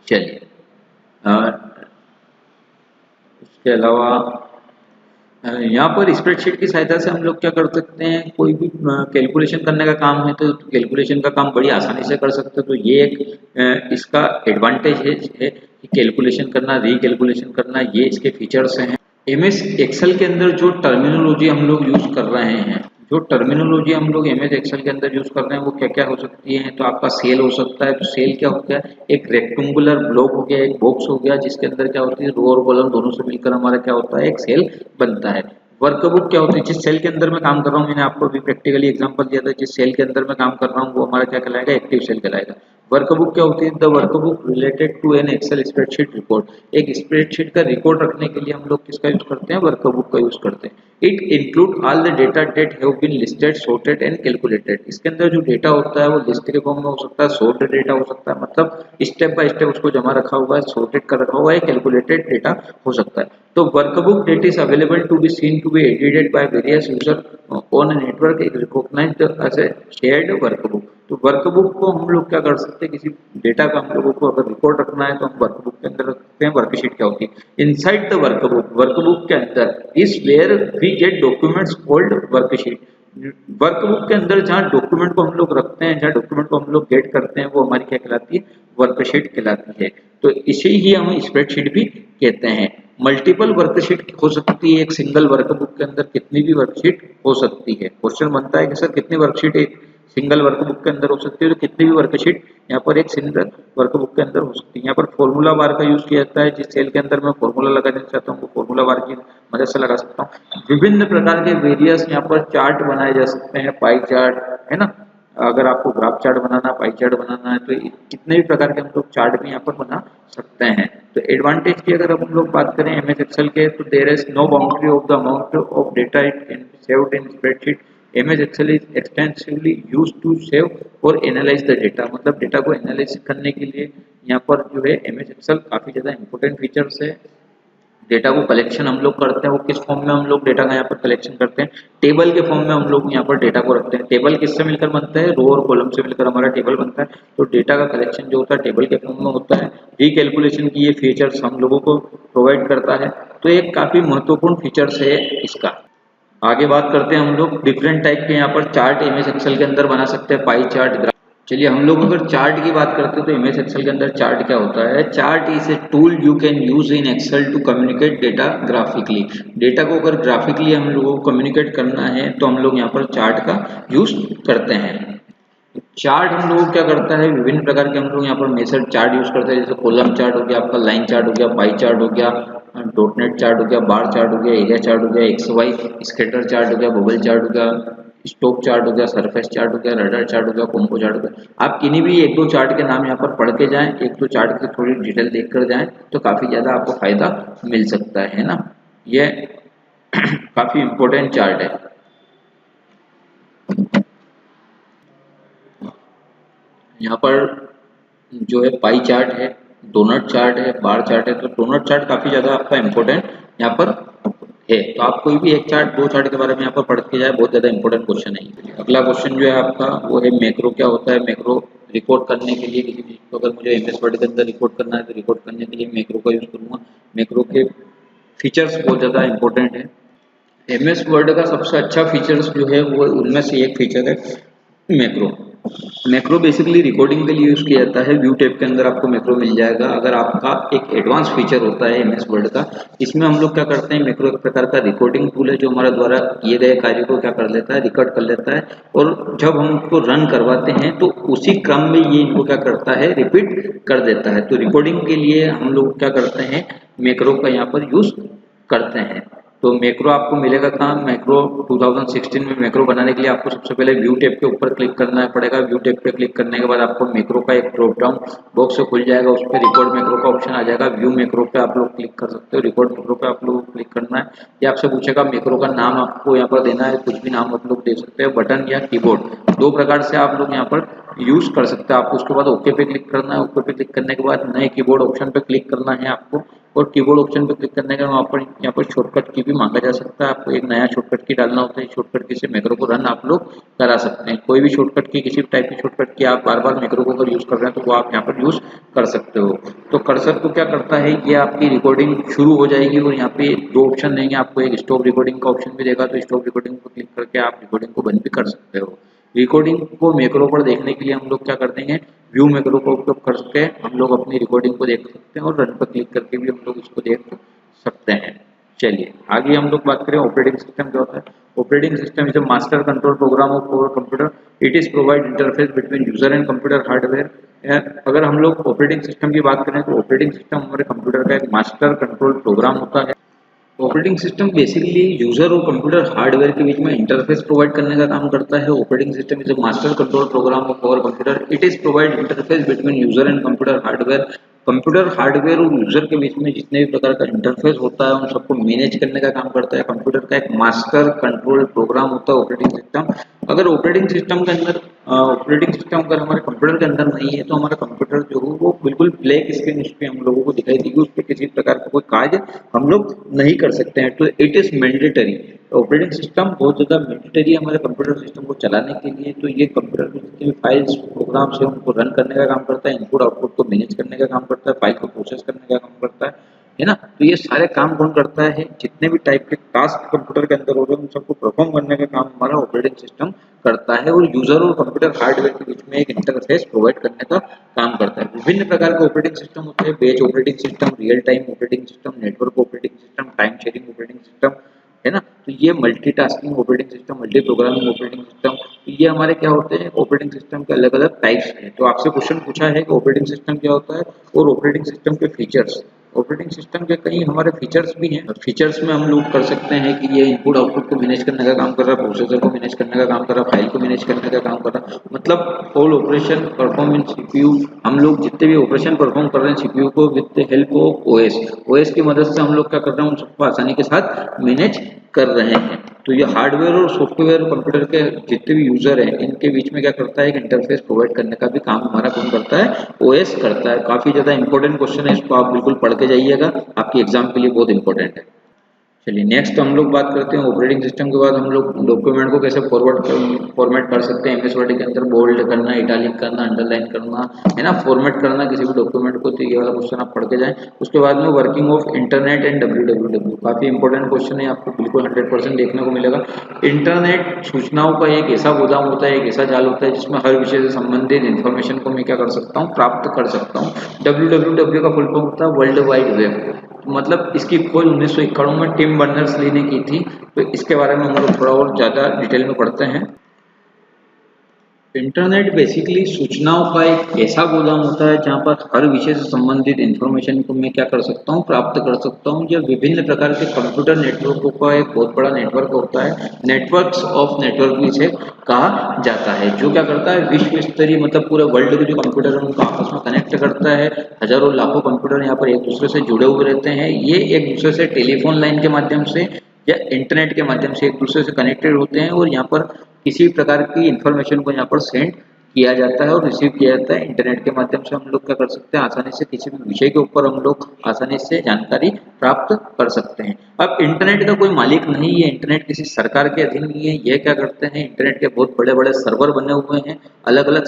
चलिए उसके अलावा यहाँ पर स्प्रेडशीट की सहायता से हम लोग क्या कर सकते हैं, कोई भी कैलकुलेशन करने का काम है तो कैलकुलेशन का काम बड़ी आसानी से कर सकते हैं। तो ये एक इसका एडवांटेज है कि कैलकुलेशन करना, रिकैलकुलेशन करना, ये इसके फीचर्स हैं। एमएस एक्सेल के अंदर जो टर्मिनोलॉजी हम लोग यूज कर रहे हैं, जो टर्मिनोलॉजी हम लोग एमएस एक्सेल के अंदर यूज कर रहे हैं वो क्या क्या हो सकती है, तो आपका सेल हो सकता है। तो सेल क्या होता है, एक रेक्टेंगुलर ब्लॉक हो गया, एक बॉक्स हो गया, जिसके अंदर क्या होती है, रो और कॉलम दोनों से मिलकर हमारा क्या होता है, एक सेल बनता है। वर्कबुक क्या होती है, जिस सेल के अंदर मैं काम कर रहा हूँ, मैंने आपको अभी प्रैक्टिकली एग्जांपल दिया था, जिस सेल के अंदर मैं काम कर रहा हूँ वो हमारा क्या कहलाएगा, एक्टिव सेल कहलाएगा। वर्कबुक क्या होती है, the workbook related to an Excel spreadsheet record. एक स्प्रेडशीट का रिकॉर्ड रखने के लिए हम लोग किसका यूज करते हैं, वर्कबुक का यूज करते हैं। It include all the data that have been listed, sorted and calculated. इसके अंदर जो डेटा होता है वो लिस्ट के फॉर्म में हो सकता है, सॉर्टेड डेटा हो सकता है, मतलब स्टेप बाय स्टेप उसको जमा रखा हुआ है, सॉर्टेड कर रखा हुआ है, कैलकुलेटेड डेटा हो सकता है। तो workbook that is available to be seen to be edited by various user on network, is recognised as a shared workbook. तो वर्कबुक को हम लोग क्या कर सकते हैं, किसी डेटा का हम लोगों को अगर रिकॉर्ड रखना है तो हम वर्कबुक के अंदर रखते हैं। वर्कशीट क्या होती है, इनसाइड द वर्कबुक, वर्कबुक के अंदर is where we get documents called worksheet. Workbook के अंदर जहाँ डॉक्यूमेंट को हम लोग रखते हैं, जहाँ डॉक्यूमेंट को हम लोग गेट करते हैं, वो हमारी क्या कहलाती है, वर्कशीट कहलाती है। तो इसे ही हम स्प्रेडशीट भी कहते हैं। मल्टीपल वर्कशीट हो सकती है, एक सिंगल वर्कबुक के अंदर कितनी भी वर्कशीट हो सकती है। क्वेश्चन बनता है कि सर कितनी वर्कशीट एक सिंगल वर्कबुक के अंदर हो सकती है, तो कितनी भी वर्कशीट यहाँ पर एक सिंगल वर्कबुक के अंदर हो सकती है। यहाँ पर फॉर्मूला बार का यूज किया जाता है, जिस सेल के अंदर मैं फॉर्मूला लगाना चाहता हूँ वो फॉर्मूला बार की मदद से लगा सकता हूँ। विभिन्न प्रकार के वेरियस यहाँ पर चार्ट बनाए जा सकते हैं, पाई चार्ट है ना, अगर आपको ग्राफ चार्ट बनाना, पाई चार्ट बनाना है, तो कितने भी प्रकार के हम लोग चार्ट भी यहाँ पर बना सकते हैं। तो एडवांटेज की अगर हम लोग बात करें एमएस एक्सेल के, तो there is no boundary of the amount of data it can be saved in spreadsheet. MS Excel is extensively used to save और एनालाइज द डेटा, मतलब डेटा को एनालाइज करने के लिए यहाँ पर जो है एमएस एक्सेल काफी ज्यादा इंपॉर्टेंट फीचर्स है। डेटा को कलेक्शन हम लोग करते हैं, वो किस फॉर्म में हम लोग डेटा का यहाँ पर कलेक्शन करते हैं, टेबल के फॉर्म में हम लोग यहाँ पर डेटा को रखते हैं। टेबल किससे मिलकर बनता है, रो और कॉलम से मिलकर हमारा टेबल बनता है। तो डेटा का कलेक्शन जो होता है टेबल के फॉर्म में होता है। रिकैलकुलेशन की ये फीचर्स हम लोगों को प्रोवाइड करता है, तो एक काफी महत्वपूर्ण फीचर्स है इसका। आगे बात करते हैं हम लोग डिफरेंट टाइप के यहाँ पर चार्ट एमएस एक्सेल के अंदर बना सकते हैं, पाई चार्ट, ग्राफ। चलिए हम लोग अगर चार्ट की बात करते हैं तो एमएस एक्सेल के अंदर चार्ट क्या होता है, chart is a tool you can use in Excel to communicate data graphically. Data को अगर ग्राफिकली हम लोगों को कम्युनिकेट करना है तो हम लोग यहाँ पर चार्ट का यूज करते हैं। चार्ट हम लोग क्या करता है, विभिन्न प्रकार के हम लोग यहाँ पर मेथड चार्ट यूज करते हैं, जैसे कॉलम चार्ट हो गया, आपका लाइन चार्ट हो गया, पाई चार्ट हो गया, डॉटनेट चार्ट हो गया, बार चार्ट हो गया, एरिया चार्ट हो गया, एक्स वाई स्कैटर चार्ट हो गया, बबल चार्ट हो गया, स्टॉक चार्ट हो गया, सरफेस चार्ट हो गया, रडार चार्ट हो गया, कॉम्बो चार्ट हो गया। आप किन्हीं भी एक दो चार्ट के नाम यहाँ पर पढ़ के जाएं, एक दो चार्ट की थोड़ी डिटेल देख कर जाएं, तो काफी ज्यादा आपको फायदा मिल सकता है ना। ये काफी इंपॉर्टेंट चार्ट है। यहाँ पर जो है पाई चार्ट है, डोनट चार्ट है, बार चार्ट है। तो डोनट चार्ट काफी ज्यादा आपका इंपॉर्टेंट यहाँ पर है। तो आप कोई भी एक चार्ट, दो चार्ट के बारे में यहाँ पर पढ़ के जाए, बहुत ज्यादा इंपॉर्टेंट क्वेश्चन है। अगला क्वेश्चन जो है आपका वो है मैक्रो क्या होता है। मैक्रो रिकॉर्ड करने के लिए, किसी चीज को अगर मुझे एमएस वर्ड के अंदर रिकॉर्ड करना है तो रिकॉर्ड करने के लिए मैक्रो का यूज करूंगा। मैक्रो के फीचर्स बहुत ज्यादा इंपॉर्टेंट है। एमएस वर्ड का सबसे अच्छा फीचर्स जो है वो उनमें से एक फीचर है मैक्रो। मैक्रो बेसिकली रिकॉर्डिंग के लिए यूज किया जाता है। व्यू टैब के अंदर आपको मैक्रो मिल जाएगा। अगर आपका एक एडवांस फीचर होता है एमएस वर्ड का, इसमें हम लोग क्या करते हैं, मैक्रो एक प्रकार का रिकॉर्डिंग टूल है जो हमारा द्वारा किए गए कार्य को क्या कर लेता है, रिकॉर्ड कर लेता है, और जब हम उसको रन करवाते हैं तो उसी क्रम में ये इनको क्या करता है, रिपीट कर देता है। तो रिकॉर्डिंग के लिए हम लोग क्या करते हैं, मैक्रो का यहाँ पर यूज करते हैं। तो मैक्रो आपको मिलेगा कहाँ, मैक्रो 2016 में मैक्रो बनाने के लिए आपको सबसे पहले व्यू टैब के ऊपर क्लिक करना पड़ेगा। व्यू टैब पे क्लिक करने के बाद आपको मैक्रो का एक ड्रॉप डाउन बॉक्स खुल जाएगा, उस पर रिकॉर्ड मैक्रो का ऑप्शन आ जाएगा। व्यू मैक्रो पे आप लोग क्लिक कर सकते हो, रिकॉर्ड मैक्रो पे आप लोग क्लिक करना है। ये आपसे पूछेगा मैक्रो का नाम आपको यहाँ पर देना है, कुछ भी नाम आप लोग दे सकते हैं, बटन या कीबोर्ड, दो प्रकार से आप लोग यहाँ पर यूज कर सकते हैं। आपको उसके बाद ओके पे क्लिक करना है। ओके पे क्लिक करने के बाद नए कीबोर्ड ऑप्शन पे क्लिक करना है आपको, और कीबोर्ड ऑप्शन पे क्लिक करने के बाद यहाँ पर शॉर्टकट की भी मांगा जा सकता है। आपको एक नया शॉर्टकट की डालना होता है, शॉर्टकट की से मैक्रो को रन आप लोग करा सकते हैं। कोई भी शॉर्टकट की, किसी भी टाइप की शॉर्टकट की आप बार बार मैक्रो को अगर यूज कर रहे हैं तो वो आप यहाँ पर यूज कर सकते हो। तो कर्सर को क्या करता है, ये आपकी रिकॉर्डिंग शुरू हो जाएगी और यहाँ पे दो ऑप्शन देंगे आपको, एक स्टॉप रिकॉर्डिंग का ऑप्शन भी देगा, तो स्टॉप रिकॉर्डिंग को क्लिक करके आप रिकॉर्डिंग को बंद भी कर सकते हो। रिकॉर्डिंग को मैक्रो पर देखने के लिए हम लोग क्या कर देंगे, व्यू मैक्रो का उपयोग करके हम लोग अपनी रिकॉर्डिंग को देख सकते हैं और रन पर क्लिक करके भी हम लोग इसको देख सकते हैं। चलिए आगे हम लोग बात करें ऑपरेटिंग सिस्टम क्या होता है। Operating system is a master control program of our computer, it is provide interface between user and computer hardware. अगर हम लोग ऑपरेटिंग सिस्टम की बात करें तो ऑपरेटिंग सिस्टम हमारे कंप्यूटर का एक मास्टर कंट्रोल प्रोग्राम होता है। ऑपरेटिंग सिस्टम बेसिकली यूजर और कंप्यूटर हार्डवेयर के बीच में इंटरफेस प्रोवाइड करने का काम करता है। Operating system is a master control program of our computer, it is provide interface between user and computer hardware. Computer hardware और यूजर के बीच में जितने भी प्रकार का इंटरफेस होता है उन सबको मैनेज करने का काम करता है। कंप्यूटर का एक मास्टर कंट्रोल प्रोग्राम होता है ऑपरेटिंग सिस्टम। अगर ऑपरेटिंग सिस्टम के अंदर ऑपरेटिंग सिस्टम अगर हमारे कंप्यूटर के अंदर नहीं है तो हमारा कंप्यूटर जो हो वो बिल्कुल ब्लैक स्क्रीन उस पर हम लोगों को दिखाई देगी, उस पर किसी प्रकार का कोई कार्य हम लोग नहीं कर सकते हैं। तो it is mandatory, operating system बहुत ज़्यादा मैंडेटरी है हमारे कंप्यूटर सिस्टम को चलाने के लिए। तो ये कंप्यूटर में जितनी भी फाइल्स प्रोग्राम्स है उनको रन करने का काम करता है, इनपुट आउटपुट को मैनेज करने का काम करता है, फाइल को प्रोसेस करने का काम करता है ना। तो ये सारे काम कौन करता है, जितने भी टाइप के टास्क कंप्यूटर के अंदर हो रहे हैं उन सबको परफॉर्म करने का काम हमारा ऑपरेटिंग सिस्टम करता है, और यूजर और कंप्यूटर हार्डवेयर के बीच में एक इंटरफेस प्रोवाइड करने का काम करता है। विभिन्न प्रकार के ऑपरेटिंग सिस्टम होते हैं, batch operating system, real time operating system, network operating system, time sharing operating system, है ना। तो ये multitasking operating system, multi programming operating system, तो ये हमारे क्या होते हैं ऑपरेटिंग सिस्टम के अलग अलग टाइप्स हैं। तो आपसे क्वेश्चन पूछा है कि ऑपरेटिंग सिस्टम क्या होता है और ऑपरेटिंग सिस्टम के फीचर्स। ऑपरेटिंग सिस्टम के कई हमारे फीचर्स भी हैं। फीचर्स में हम लोग कर सकते हैं कि ये इनपुट आउटपुट को मैनेज करने का काम कर रहा है, प्रोसेसर को मैनेज करने का काम कर रहा है, फाइल को मैनेज करने का काम कर रहा है, मतलब all operation perform in CPU. हम लोग जितने भी ऑपरेशन परफॉर्म कर रहे हैं सीपीयू को with the help of OS की मदद से हम लोग क्या कर रहे हैं, उन सबको आसानी के साथ मैनेज कर रहे हैं। तो ये हार्डवेयर और सॉफ्टवेयर कंप्यूटर के जितने भी यूजर हैं इनके बीच में क्या करता है, एक इंटरफेस प्रोवाइड करने का भी काम हमारा कौन करता है, ओएस करता है। काफी ज्यादा इंपॉर्टेंट क्वेश्चन है, इसको आप बिल्कुल पढ़ के जाइएगा, आपकी एग्जाम के लिए बहुत इंपॉर्टेंट है। चलिए नेक्स्ट हम लोग बात करते हैं ऑपरेटिंग सिस्टम के बाद हम लोग डॉक्यूमेंट को कैसे फॉर्मेट कर सकते हैं। एमएस वर्ड के अंदर बोल्ड करना, इटालिक करना, अंडरलाइन करना, है ना, फॉर्मेट करना किसी भी डॉक्यूमेंट को, तो ये वाला क्वेश्चन आप पढ़ के जाएं। उसके बाद में working of internet and W, काफी इंपॉर्टेंट क्वेश्चन है, आपको बिल्कुल 100% देखने को मिलेगा। इंटरनेट सूचनाओं का एक ऐसा गोदाम होता है, एक ऐसा जाल होता है जिसमें हर विषय से संबंधित इन्फॉर्मेशन को मैं क्या कर सकता हूँ, प्राप्त कर सकता हूँ। डब्ल्यू का फुल फॉर्म होता है वर्ल्ड वाइड वेब, मतलब इसकी खोज 1991 में टिम बर्नर्स-ली ने की थी। तो इसके बारे में हम लोग थोड़ा और ज़्यादा डिटेल में पढ़ते हैं। इंटरनेट बेसिकली सूचनाओं का एक ऐसा गोदाम होता है जहां पर हर विषय से संबंधित इंफॉर्मेशन को मैं क्या कर सकता हूं, प्राप्त कर सकता हूं। यह विभिन्न प्रकार के कंप्यूटर नेटवर्कों का एक बहुत बड़ा नेटवर्क होता है, नेटवर्क्स ऑफ नेटवर्क भी इसे कहा जाता है, जो क्या करता है विश्व स्तरीय, मतलब पूरे वर्ल्ड के जो कंप्यूटर है उनको आपस में कनेक्ट करता है। हजारों लाखों कंप्यूटर यहाँ पर एक दूसरे से जुड़े हुए रहते हैं। ये एक दूसरे से टेलीफोन लाइन के माध्यम से या इंटरनेट के माध्यम से एक दूसरे से कनेक्टेड होते हैं, और यहाँ पर किसी प्रकार की इंफॉर्मेशन को यहाँ पर सेंड किया जाता है और रिसीव किया जाता है। इंटरनेट के माध्यम से हम लोग क्या कर सकते हैं, आसानी से किसी भी विषय के ऊपर हम लोग आसानी से जानकारी प्राप्त कर सकते हैं। अब इंटरनेट का कोई मालिक नहीं है, इंटरनेट किसी सरकार के अधीन नहीं है। ये क्या करते हैं, इंटरनेट के बहुत बड़े बड़े सर्वर बने हुए हैं, अलग अलग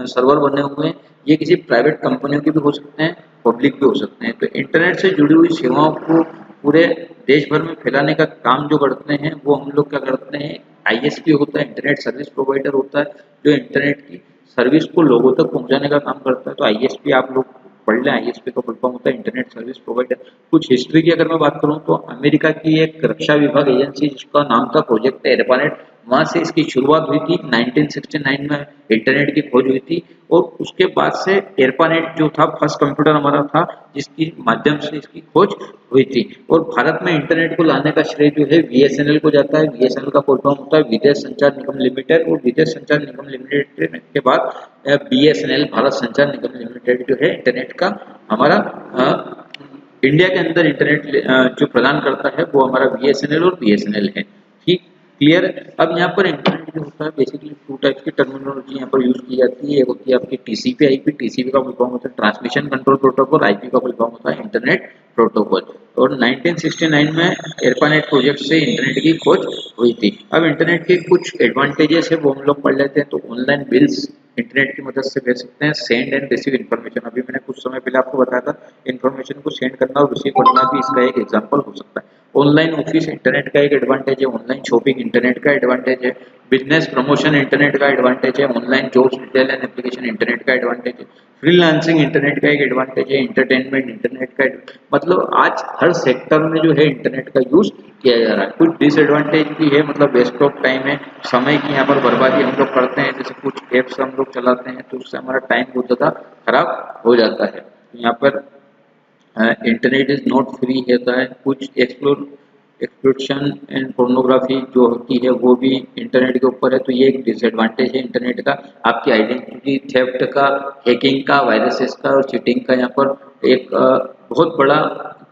सर्वर बने हुए हैं। ये किसी प्राइवेट कंपनियों के भी हो सकते हैं, पब्लिक भी हो सकते हैं। तो इंटरनेट से जुड़ी हुई सेवाओं को पूरे देश भर में फैलाने का काम जो करते हैं वो हम लोग क्या करते हैं, आईएसपी होता है, इंटरनेट सर्विस प्रोवाइडर होता है, जो इंटरनेट की सर्विस को लोगों तक पहुंचाने का काम करता है। तो आईएसपी आप लोग पढ़ लें। ISP का फुल फॉर्म होता है इंटरनेट सर्विस प्रोवाइडर। कुछ हिस्ट्री की अगर मैं बात करूं तो अमेरिका की एक रक्षा विभाग एजेंसी जिसका नाम था प्रोजेक्ट एरपानेट, वहां से इसकी शुरुआत हुई थी। 1969 में इंटरनेट की खोज हुई थी और उसके बाद से एरपानेट जो था फर्स्ट कंप्यूटर हमारा था जिसके माध्यम से इसकी खोज हुई थी। और भारत में इंटरनेट को लाने का श्रेय जो है BSNL को जाता है। BSNL का फुल फॉर्म होता है विदेश संचार निगम लिमिटेड, और विदेश संचार निगम लिमिटेड के बाद BSNL भारत संचार निगम लिमिटेड जो है इंटरनेट का हमारा इंडिया के अंदर इंटरनेट जो प्रदान करता है वो हमारा BSNL और BSNL है। ठीक, क्लियर है। अब यहाँ पर इंटरनेट जो होता है बेसिकली टू टाइप्स की टर्मिनोलॉजी यहाँ पर यूज की जाती है। एक होती है आपकी TCP IP, TCP का फुल फॉर्म होता है ट्रांसमिशन कंट्रोल प्रोटोकॉल, IP का फुल फॉर्म होता है इंटरनेट प्रोटोकॉल। और 1969 में एरपानेट प्रोजेक्ट से इंटरनेट की खोज हुई थी। अब इंटरनेट के कुछ एडवांटेजेस है वो हम लोग पढ़ लेते हैं। तो ऑनलाइन बिल्स इंटरनेट की मदद से भेज सकते हैं, सेंड एंड रिसीव इन्फॉर्मेशन, अभी मैंने कुछ समय पहले आपको बताया था इन्फॉर्मेशन को सेंड करना और रिसीव करना भी इसका एक एग्जांपल हो सकता है। ऑनलाइन ऑफिस इंटरनेट का एक एडवांटेज है, ऑनलाइन शॉपिंग इंटरनेट का एडवांटेज है, बिजनेस प्रमोशन इंटरनेट का एडवांटेज है, online jobs detail and application internet का एडवांटेज है, फ्रीलांसिंग इंटरनेट का एक एडवांटेज है, एंटरटेनमेंट इंटरनेट का मतलब आज हर सेक्टर में जो है इंटरनेट का यूज किया जा रहा है। कुछ डिसएडवांटेज भी है, मतलब वेस्ट ऑफ टाइम है, समय की यहाँ पर बर्बादी हम लोग करते हैं। जैसे कुछ एप्स हम लोग चलाते हैं तो उससे हमारा टाइम बहुत ज़्यादा खराब हो जाता है। यहाँ पर इंटरनेट इज नॉट फ्री होता है। कुछ एक्सप्लोइटेशन एंड पोर्नोग्राफी जो होती है वो भी इंटरनेट के ऊपर है, तो ये एक डिसएडवांटेज है इंटरनेट का। आपकी आइडेंटिटी थेफ्ट का, हैकिंग का, वायरसेस का और चीटिंग का यहाँ पर एक बहुत बड़ा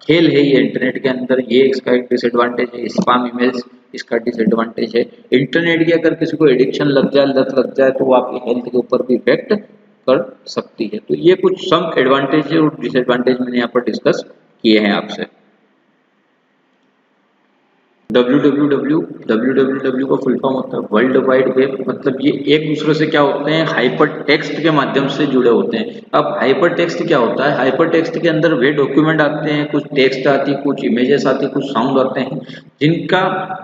खेल है ये इंटरनेट के अंदर, ये इसका एक डिसएडवांटेज है। स्पैम ईमेल्स इसका डिसएडवांटेज है। इंटरनेट की अगर किसी को एडिक्शन लग जाए, लत लग जाए, तो वो आपकी हेल्थ के ऊपर भी इफेक्ट कर सकती है। तो ये कुछ सम एडवांटेज और डिसएडवांटेज मैंने यहाँ पर डिस्कस किए हैं आपसे। www का फुल फॉर्म होता है वर्ल्ड वाइड वेब, मतलब ये एक दूसरे से क्या होते हैं, हाइपर टेक्स्ट के माध्यम से जुड़े होते हैं। अब हाइपर टेक्स्ट क्या होता है, हाइपर टेक्स्ट के अंदर वे डॉक्यूमेंट आते हैं, कुछ टेक्स्ट आती है, कुछ इमेजेस आती है, कुछ साउंड आते हैं, जिनका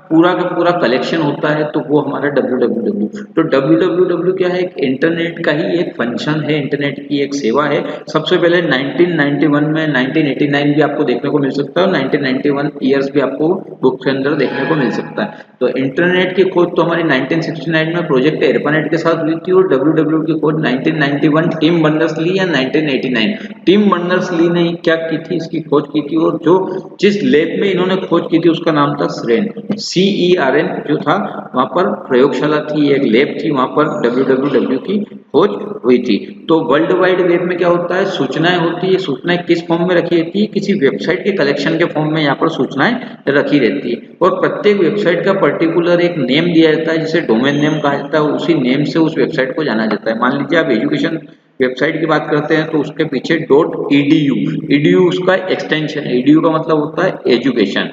पूरा का पूरा कलेक्शन होता है, तो वो हमारा www। तो www क्या है, एक इंटरनेट का ही एक फंक्शन है, इंटरनेट की एक सेवा है। सबसे पहले 1991 में, 1989 भी आपको देखने को मिल सकता है, 1991 ईयर्स भी आपको बुक के अंदर देखने को मिल सकता है। तो इंटरनेट की खोज तो हमारी 1969 में प्रोजेक्ट एरपानेट के साथ हुई थी, और www की खोज 1991 टिम बर्नर्स ली या 1989 टिम बर्नर्स ली ने क्या की थी, इसकी खोज की थी। और जो जिस लैब में इन्होंने खोज की थी उसका नाम था CERN, CERN जो था, वहां पर प्रयोगशाला थी, एक लैब थी, वहां पर www की खोज हुई थी। तो वर्ल्ड वाइड वेब में क्या होता है, सूचनाएं होती है, सूचनाएं किस फॉर्म में रखी रहती है, किसी वेबसाइट के कलेक्शन के फॉर्म में यहाँ पर सूचनाएं रखी रहती है। और प्रत्येक वेबसाइट का पर्टिकुलर एक नेम दिया जाता है जिसे डोमेन नेम कहा जाता है, उसी नेम से उस वेबसाइट को जाना जाता है। मान लीजिए आप एजुकेशन वेबसाइट की बात करते हैं तो उसके पीछे .edu उसका एक्सटेंशन है, edu का मतलब होता है एजुकेशन,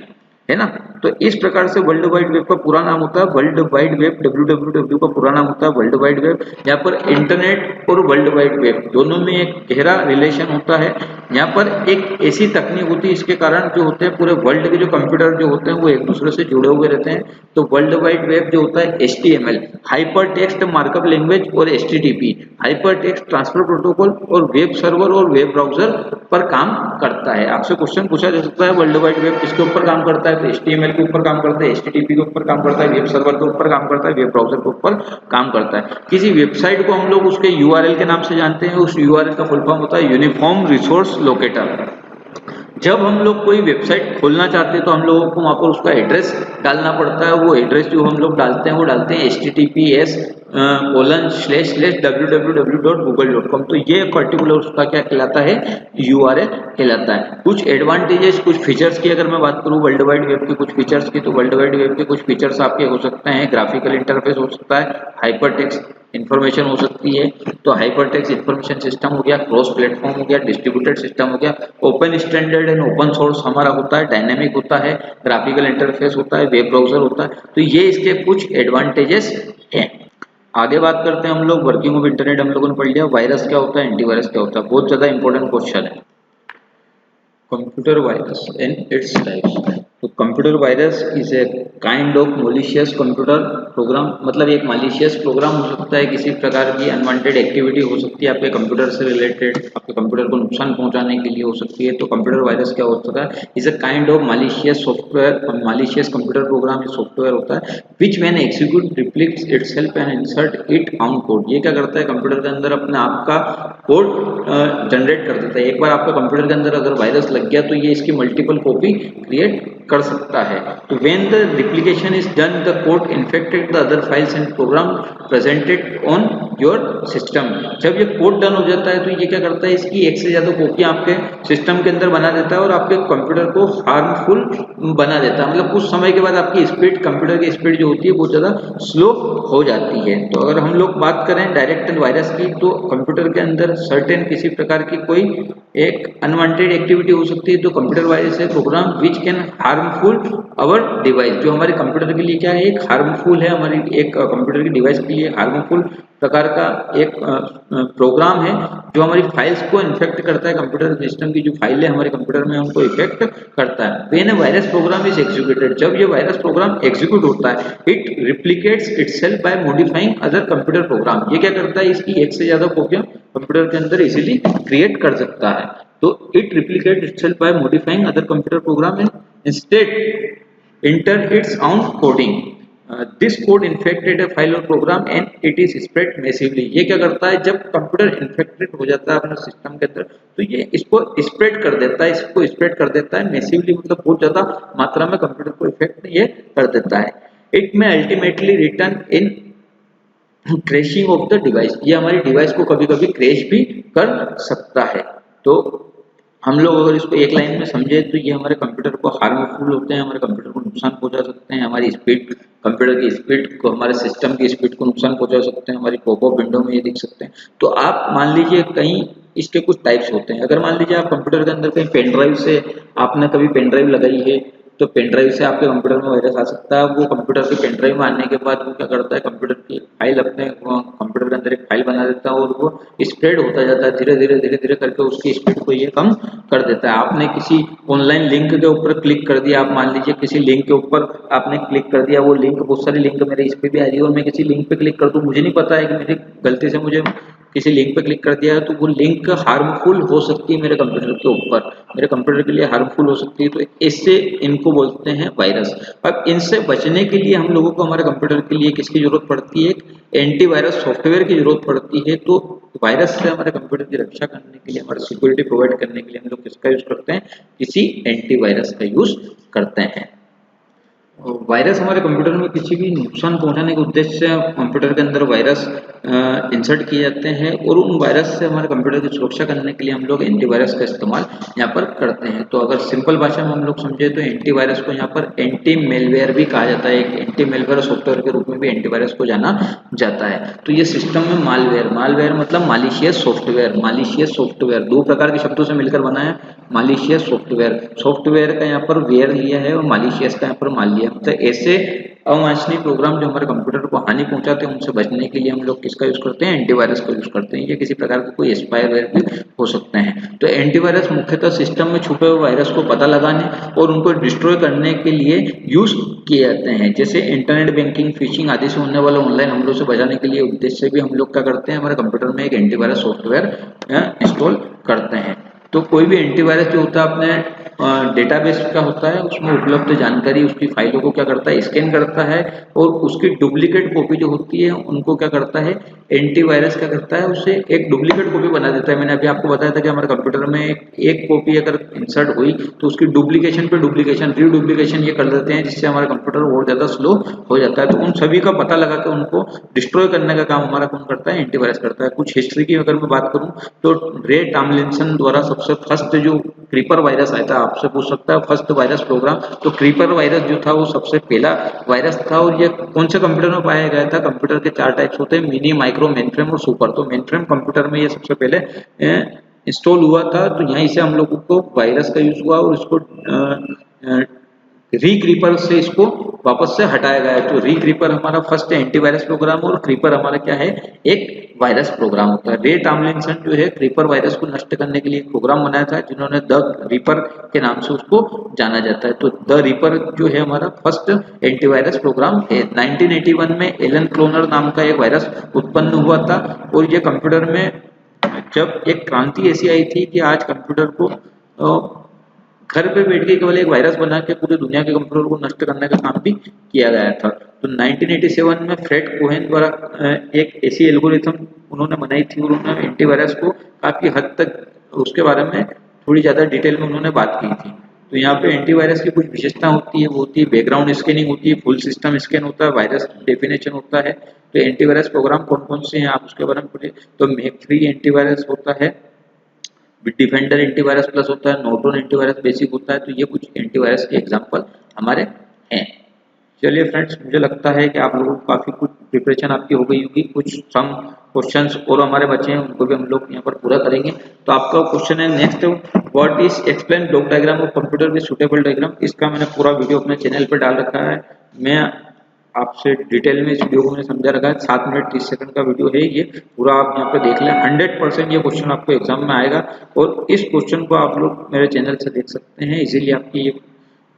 है ना। तो इस प्रकार से वर्ल्ड वाइड वेब का पूरा नाम होता है वर्ल्ड वाइड वेब, www का पूरा नाम होता है वर्ल्ड वाइड वेब। यहाँ पर इंटरनेट और वर्ल्ड वाइड वेब दोनों में एक गहरा रिलेशन होता है। यहाँ पर एक ऐसी तकनीक होती है, इसके कारण जो होते हैं पूरे वर्ल्ड के जो कंप्यूटर जो होते हैं वो एक दूसरे से जुड़े हुए रहते हैं। तो वर्ल्ड वाइड वेब जो होता है HTML hyper text markup language और HTTP hyper text transfer protocol और वेब सर्वर और वेब ब्राउजर पर काम करता है। आपसे क्वेश्चन पूछा जा सकता है वर्ल्ड वाइड वेब किसके ऊपर काम करता है, तो HTML के ऊपर काम करता है, HTTP के ऊपर काम करता है, वेब सर्वर के ऊपर काम करता है, वेब ब्राउजर के ऊपर काम करता है। किसी वेबसाइट को हम लोग उसके URL के नाम से जानते हैं, उस URL का फुल फॉर्म होता है यूनिफॉर्म रिसोर्स लोकेटर। जब हम लोग कोई वेबसाइट खोलना चाहते हैं तो हम लोगों को वहाँ पर उसका एड्रेस डालना पड़ता है। वो एड्रेस जो हम लोग डालते हैं वो डालते हैं https://www.google.com। तो ये पर्टिकुलर उसका क्या कहलाता है, URL कहलाता है। कुछ एडवांटेजेस, कुछ फीचर्स की अगर मैं बात करूँ वर्ल्ड वाइड वेब के कुछ फीचर्स की, तो वर्ल्ड वाइड वेब के कुछ फीचर्स आपके हो सकते हैं, ग्राफिकल इंटरफेस हो सकता है, हाइपर टेक्स्ट इन्फॉर्मेशन हो सकती है। तो हाइपर टेक्स्ट इन्फॉर्मेशन सिस्टम हो गया, क्रॉस प्लेटफॉर्म हो गया, डिस्ट्रीब्यूटेड सिस्टम हो गया, open standard and open source हमारा होता है, डायनेमिक होता है, ग्राफिकल इंटरफेस होता है, वेब ब्राउजर होता है। तो ये इसके कुछ एडवांटेजेस हैं। आगे बात करते हैं हम लोग वर्किंग ऑफ इंटरनेट, हम लोगों ने पढ़ लिया वायरस क्या होता है, एंटीवायरस क्या होता है, बहुत ज्यादा इंपॉर्टेंट क्वेश्चन है। Computer virus and its types. तो computer virus is a kind of malicious computer program, मतलब एक मॉलिशियस प्रोग्राम हो सकता है, किसी प्रकार की अनवांटेड एक्टिविटी हो सकती है आपके कंप्यूटर से रिलेटेड, आपके कंप्यूटर को नुकसान पहुंचाने के लिए हो सकती है। तो कंप्यूटर वायरस क्या होता है, is a kind of malicious software, malicious computer program ये सॉफ्टवेयर होता है which when execute replicates itself and insert it on code. ये क्या करता है, कंप्यूटर के अंदर अपने आप का कोड जनरेट कर देता है। एक बार आपका कंप्यूटर के अंदर अगर वायरस लग गया तो ये इसकी मल्टीपल कॉपी क्रिएट कर सकता है। तो when the replication is done the code infected the other files and program presented on your system. जब ये कोड डन हो जाता है तो ये क्या करता है, इसकी एक से ज्यादा कॉपियां आपके सिस्टम के अंदर बना देता है और आपके कंप्यूटर को हार्मफुल बना देता है। मतलब कुछ समय के बाद आपकी स्पीड, कंप्यूटर की स्पीड जो होती है बहुत ज्यादा स्लो हो जाती है। तो अगर हम लोग बात करें डायरेक्ट वायरस की, तो कंप्यूटर के अंदर सर्टेन किसी प्रकार की कोई एक अनवांटेड एक्टिविटी हो सकती है। तो कंप्यूटर वायरस है program which can harmful our device, जो हमारे कंप्यूटर के लिए क्या है, एक हार्मफुल है, हमारी एक कंप्यूटर की डिवाइस के लिए हार्मफुल प्रकार का एक प्रोग्राम है जो हमारी फाइल्स को इन्फेक्ट करता है। कंप्यूटर सिस्टम की जो फाइल है हमारे कंप्यूटर में उनको इफेक्ट करता है। When a virus program is executed, जब ये वायरस प्रोग्राम एग्जीक्यूट होता है, it replicates itself by modifying other computer program. ये क्या करता है, इसकी एक से ज्यादा कॉपियां कंप्यूटर के अंदर इजीली क्रिएट कर सकता है। तो it replicate itself by modifying other computer program and instead enter its own coding. This code infected a file और program and it is spread massively. ये क्या करता है, जब कंप्यूटर इन्फेक्टेड हो जाता है अपने सिस्टम के अंदर तो ये इसको स्प्रेड कर देता है, इसको स्प्रेड कर देता है मैसिवली, मतलब बहुत ज्यादा मात्रा में कंप्यूटर को इफेक्ट ये कर देता है। इट में ultimately return in crashing of the device, ये हमारी डिवाइस को कभी कभी क्रैश भी कर सकता है। तो हम लोग अगर इसको एक लाइन में समझे तो ये हमारे कंप्यूटर को हार्मफुल होते हैं, हमारे कंप्यूटर को नुकसान पहुंचा सकते हैं, हमारी स्पीड, कंप्यूटर की स्पीड को, हमारे सिस्टम की स्पीड को नुकसान पहुंचा सकते हैं, हमारी पॉपअप विंडो में ये दिख सकते हैं। तो आप मान लीजिए कहीं इसके कुछ टाइप्स होते हैं। अगर मान लीजिए आप कंप्यूटर के अंदर कहीं पेन ड्राइव से, आपने कभी पेन ड्राइव लगाई है तो पेन ड्राइव से आपके कंप्यूटर में वायरस आ सकता है। वो कंप्यूटर के पेन ड्राइव में आने के बाद वो क्या करता है, कंप्यूटर की फाइल अपने कंप्यूटर के अंदर एक फाइल बना देता है और वो स्प्रेड होता जाता है धीरे धीरे करके, उसकी स्पीड को ये कम कर देता है। आपने किसी ऑनलाइन लिंक के ऊपर क्लिक कर दिया, आप मान लीजिए किसी लिंक के ऊपर आपने क्लिक कर दिया, वो लिंक, बहुत सारी लिंक मेरे इस पे भी आ रही है और मैं किसी लिंक पे क्लिक कर दूं, मुझे नहीं पता है कि मेरी गलती से मुझे किसी लिंक पे क्लिक कर दिया है तो वो लिंक हार्मफुल हो सकती है मेरे कंप्यूटर के ऊपर, मेरे कंप्यूटर के लिए हार्मफुल हो सकती है। तो इससे इनको बोलते हैं वायरस। अब इनसे बचने के लिए हम लोगों को हमारे कंप्यूटर के लिए किसकी जरूरत पड़ती है, एंटीवायरस सॉफ्टवेयर की जरूरत पड़ती है। तो वायरस से हमारे कंप्यूटर की रक्षा करने के लिए, हमारी सिक्योरिटी प्रोवाइड करने के लिए हम लोग किसका यूज करते हैं, किसी एंटीवायरस का यूज करते हैं। वायरस हमारे कंप्यूटर में किसी भी नुकसान पहुंचाने के उद्देश्य से कंप्यूटर के अंदर वायरस इंसर्ट किए जाते हैं और उन वायरस से हमारे कंप्यूटर की सुरक्षा करने के लिए हम लोग एंटीवायरस का इस्तेमाल यहाँ पर करते हैं। तो अगर सिंपल भाषा में हम लोग समझे तो एंटीवायरस को यहाँ पर एंटी मेलवेयर भी कहा जाता है, एक एंटी मेलवेयर सॉफ्टवेयर के रूप में भी एंटीवायरस को जाना जाता है। तो ये सिस्टम में मालवेयर, मालवेयर मतलब मालिशियस सॉफ्टवेयर, मालिशियस सॉफ्टवेयर दो प्रकार के शब्दों से मिलकर बना है। मालिशियस सॉफ्टवेयर, सॉफ्टवेयर का यहाँ पर वेयर लिया है और मालिशियस का यहाँ पर माल लिया, मतलब ऐसे अवांछनीय प्रोग्राम जो हमारे कंप्यूटर को हानि पहुंचाते हैं उनसे बचने के लिए हम लोग किसका यूज करते हैं, एंटीवायरस का यूज करते हैं। ये किसी प्रकार के कोई स्पाईवेयर भी हो सकते हैं। तो एंटीवायरस मुख्यतः सिस्टम में छुपे हुए वायरस को पता लगाने और उनको डिस्ट्रॉय करने के लिए यूज किए जाते हैं। जैसे इंटरनेट बैंकिंग, फिशिंग आदि से होने वाले ऑनलाइन हमलों से बचाने के लिए उद्देश्य से भी हम लोग क्या करते हैं, हमारे कंप्यूटर में एक एंटीवायरस सॉफ्टवेयर इंस्टॉल करते हैं। तो कोई भी एंटीवायरस जो होता है अपने डेटाबेस का होता है, उसमें उपलब्ध जानकारी, उसकी फाइलों को क्या करता है, स्कैन करता है और उसकी डुप्लीकेट कॉपी जो होती है उनको क्या करता है, एंटीवायरस क्या करता है, उससे एक डुप्लीकेट कॉपी बना देता है। मैंने अभी आपको बताया था कि हमारे कंप्यूटर में एक कॉपी अगर इंसर्ट हुई तो उसकी डुप्लीकेशन पे डुप्लीकेशन, रीडुप्लीकेशन ये कर देते हैं, जिससे हमारा कंप्यूटर और ज्यादा स्लो हो जाता है। तो उन सभी का पता लगा के उनको डिस्ट्रॉय करने का काम हमारा कौन करता है, एंटीवायरस करता है। कुछ हिस्ट्री की अगर मैं बात करूं तो रे टॉमलिंसन द्वारा सबसे फर्स्ट जो क्रीपर वायरस आया था, आपसे पूछ सकता है फर्स्ट वायरस प्रोग्राम, तो क्रीपर वायरस जो था वो सबसे पहला वायरस था। और ये कौन से कंप्यूटर में पाया गया था, कंप्यूटर के चार टाइप्स होते हैं, मिनी, माइक्रो, मेनफ्रेम और सुपर। तो मेनफ्रेम कंप्यूटर में ये सबसे पहले इंस्टॉल हुआ था, तो यहीं से हम लोगों को वायरस का यूज हुआ और इसको रीक्रीपर से इसको वापस से हटाया गया है। तो रीक्रीपर हमारा फर्स्ट एंटीवायरस प्रोग्राम और क्रीपर हमारा क्या है, एक वायरस प्रोग्राम होता है। रे टॉमलिंसन जो है क्रीपर वायरस को नष्ट करने के लिए एक प्रोग्राम बनाया था, जिन्होंने द रीपर के नाम से उसको जाना जाता है। तो द रीपर जो है हमारा फर्स्ट एंटीवायरस प्रोग्राम है। 1981 में एलन क्लोनर नाम का एक वायरस उत्पन्न हुआ था, और ये कंप्यूटर में जब एक क्रांति ऐसी आई थी कि आज कंप्यूटर को घर पे बैठ के केवल एक वायरस बना के पूरी दुनिया के कंप्यूटर को नष्ट करने का काम भी किया गया था। तो 1987 में फ्रेड कोहेन द्वारा एक ऐसी एल्गोरिथम उन्होंने बनाई थी, और उन्होंने एंटीवायरस को काफी हद तक उसके बारे में थोड़ी ज्यादा डिटेल में उन्होंने बात की थी। तो यहाँ पे एंटीवायरस की कुछ विशेषता होती है, वो होती है बैकग्राउंड स्कैनिंग होती है, फुल सिस्टम स्कैन होता है, वायरस डेफिनेशन होता है। तो एंटीवायरस प्रोग्राम कौन कौन से हैं आप उसके बारे में पूछे तो मैक फ्री एंटीवायरस होता है, डिफेंडर एंटीवायरस प्लस होता है, नोर्टन एंटीवायरस बेसिक होता है। तो ये कुछ एंटीवायरस के एग्जांपल हमारे हैं। चलिए फ्रेंड्स, मुझे लगता है कि आप लोगों को काफी कुछ प्रिपरेशन आपकी हो गई होगी। कुछ सम क्वेश्चंस और हमारे बच्चे हैं, उनको भी हम लोग यहाँ पर पूरा करेंगे। तो आपका क्वेश्चन है next, what is explain block diagram of computer with suitable diagram. इसका मैंने पूरा वीडियो अपने चैनल पर डाल रखा है। मैं आपसे डिटेल में इस वीडियो को मैंने समझा रखा है। 7 मिनट 30 सेकंड का वीडियो है ये पूरा, आप यहाँ पे देख लें। 100% ये क्वेश्चन आपको एग्जाम में आएगा, और इस क्वेश्चन को आप लोग मेरे चैनल से देख सकते हैं। इजीली आपकी ये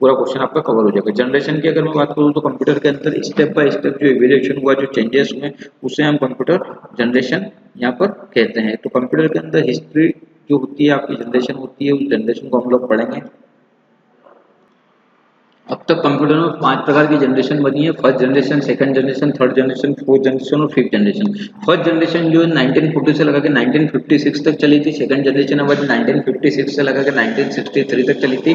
पूरा क्वेश्चन आपका कवर हो जाएगा। जनरेशन की अगर मैं बात करूँ तो कंप्यूटर के अंदर स्टेप बाय स्टेप जो इवोल्यूशन हुआ, जो चेंजेस हुए, उसे हम कंप्यूटर जनरेशन यहाँ पर कहते हैं। तो कंप्यूटर के अंदर हिस्ट्री जो होती है, आपकी जनरेशन होती है, उस जनरेशन को हम लोग पढ़ेंगे। अब तक कंप्यूटर में 5 प्रकार की जनरेशन बनी है, first generation, second generation, third generation, fourth generation और फिफ्थ जनरेशन। फर्स्ट जनरेशन जो है 1940 से लगा के 1956 तक चली थी। सेकंड जनरेशन हमारी 1956 से लगा के 1963 तक चली थी।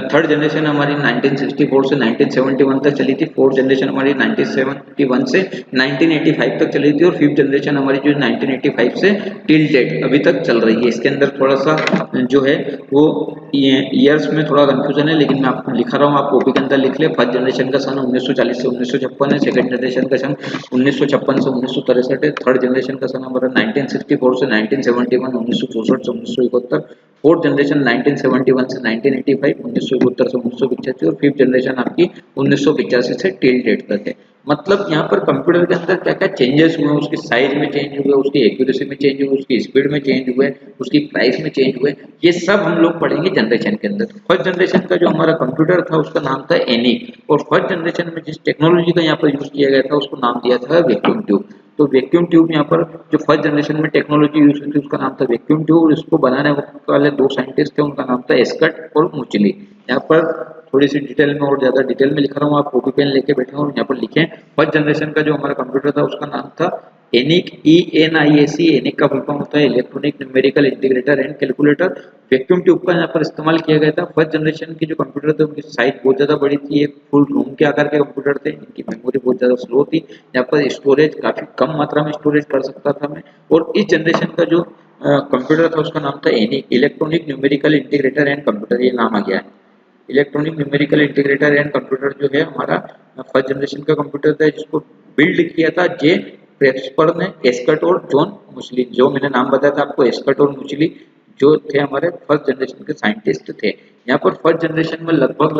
थर्ड जनरेशन हमारी 1964 से 1971 तक चली थी। फोर्थ जनरेशन हमारी 1971 से 1985 तक चली थी, और फिफ्थ जनरेशन हमारी जो 1985 से टिल डेट अभी तक चल रही है। इसके अंदर थोड़ा सा जो है वो ईयर्स में थोड़ा कंफ्यूजन है, लेकिन मैं आपको लिखा रहा हूँ, आप कॉपी के अंदर लिख ले। फर्स्ट जनरेशन का सन 1940 से 1956 है, सेकंड जनरेशन का सन 1956 से 1963 है, थर्ड जनरेशन का सन हमारा 1964 से 1971, 1964 से 1971, फोर्थ जनरेशन 1971 से 1985, 1971 से 1985, और फिफ्थ जनरेशन आपकी 1985 से टिल डेट तक है। मतलब यहाँ पर कंप्यूटर के अंदर क्या क्या चेंजेस हुए, उसकी साइज में चेंज हुए, उसकी एक्यूरेसी में चेंज हुए, उसकी स्पीड में चेंज हुए, उसकी प्राइस में चेंज हुए, ये सब हम लोग पढ़ेंगे जनरेशन के अंदर। फर्स्ट जनरेशन का जो हमारा कंप्यूटर था उसका नाम था एनिक, और फर्स्ट जनरेशन में जिस टेक्नोलॉजी का यहाँ पर यूज किया गया था उसको नाम दिया था वैक्यूम ट्यूब। तो वैक्यूम ट्यूब यहाँ पर जो फर्स्ट जनरेशन में टेक्नोलॉजी यूज हुई थी उसका नाम था वैक्यूम ट्यूब, और इसको बनाने वाले 2 साइंटिस्ट थे, उनका नाम था एस्कट और मुचली। यहाँ पर थोड़ी सी डिटेल में और ज्यादा डिटेल में लिख रहा हूँ, आप कॉपी पेन लेके बैठे और यहाँ पर लिखें। फर्स्ट जनरेशन का जो हमारा कंप्यूटर था उसका नाम था एनिक, ENIAC। एनिक का फुल फॉर्म होता है electronic numerical integrator and calculator. Vacuum tube का यहाँ पर इस्तेमाल किया गया था। फर्स्ट जनरेशन की जो कंप्यूटर थे उनकी साइज बहुत ज्यादा बड़ी थी, एक फुल रूम के आकार के कंप्यूटर थे, इनकी मेमोरी बहुत ज्यादा स्लो थी, यहाँ पर स्टोरेज काफी कम मात्रा में स्टोरेज कर सकता था मैं। और इस जनरेशन का जो कंप्यूटर था उसका नाम था ENIAC, electronic numerical integrator and computer, ये नाम आ गया है। Electronic numerical integrator and computer जो है हमारा फर्स्ट जनरेशन का कंप्यूटर था, जिसको बिल्ड किया था जे प्रेस्पर ने, एस्कट और जॉन मुचली। जो मैंने नाम बताया था आपको, एस्कट और मुचली जो थे हमारे फर्स्ट जनरेशन के साइंटिस्ट थे। यहाँ पर फर्स्ट जनरेशन में लगभग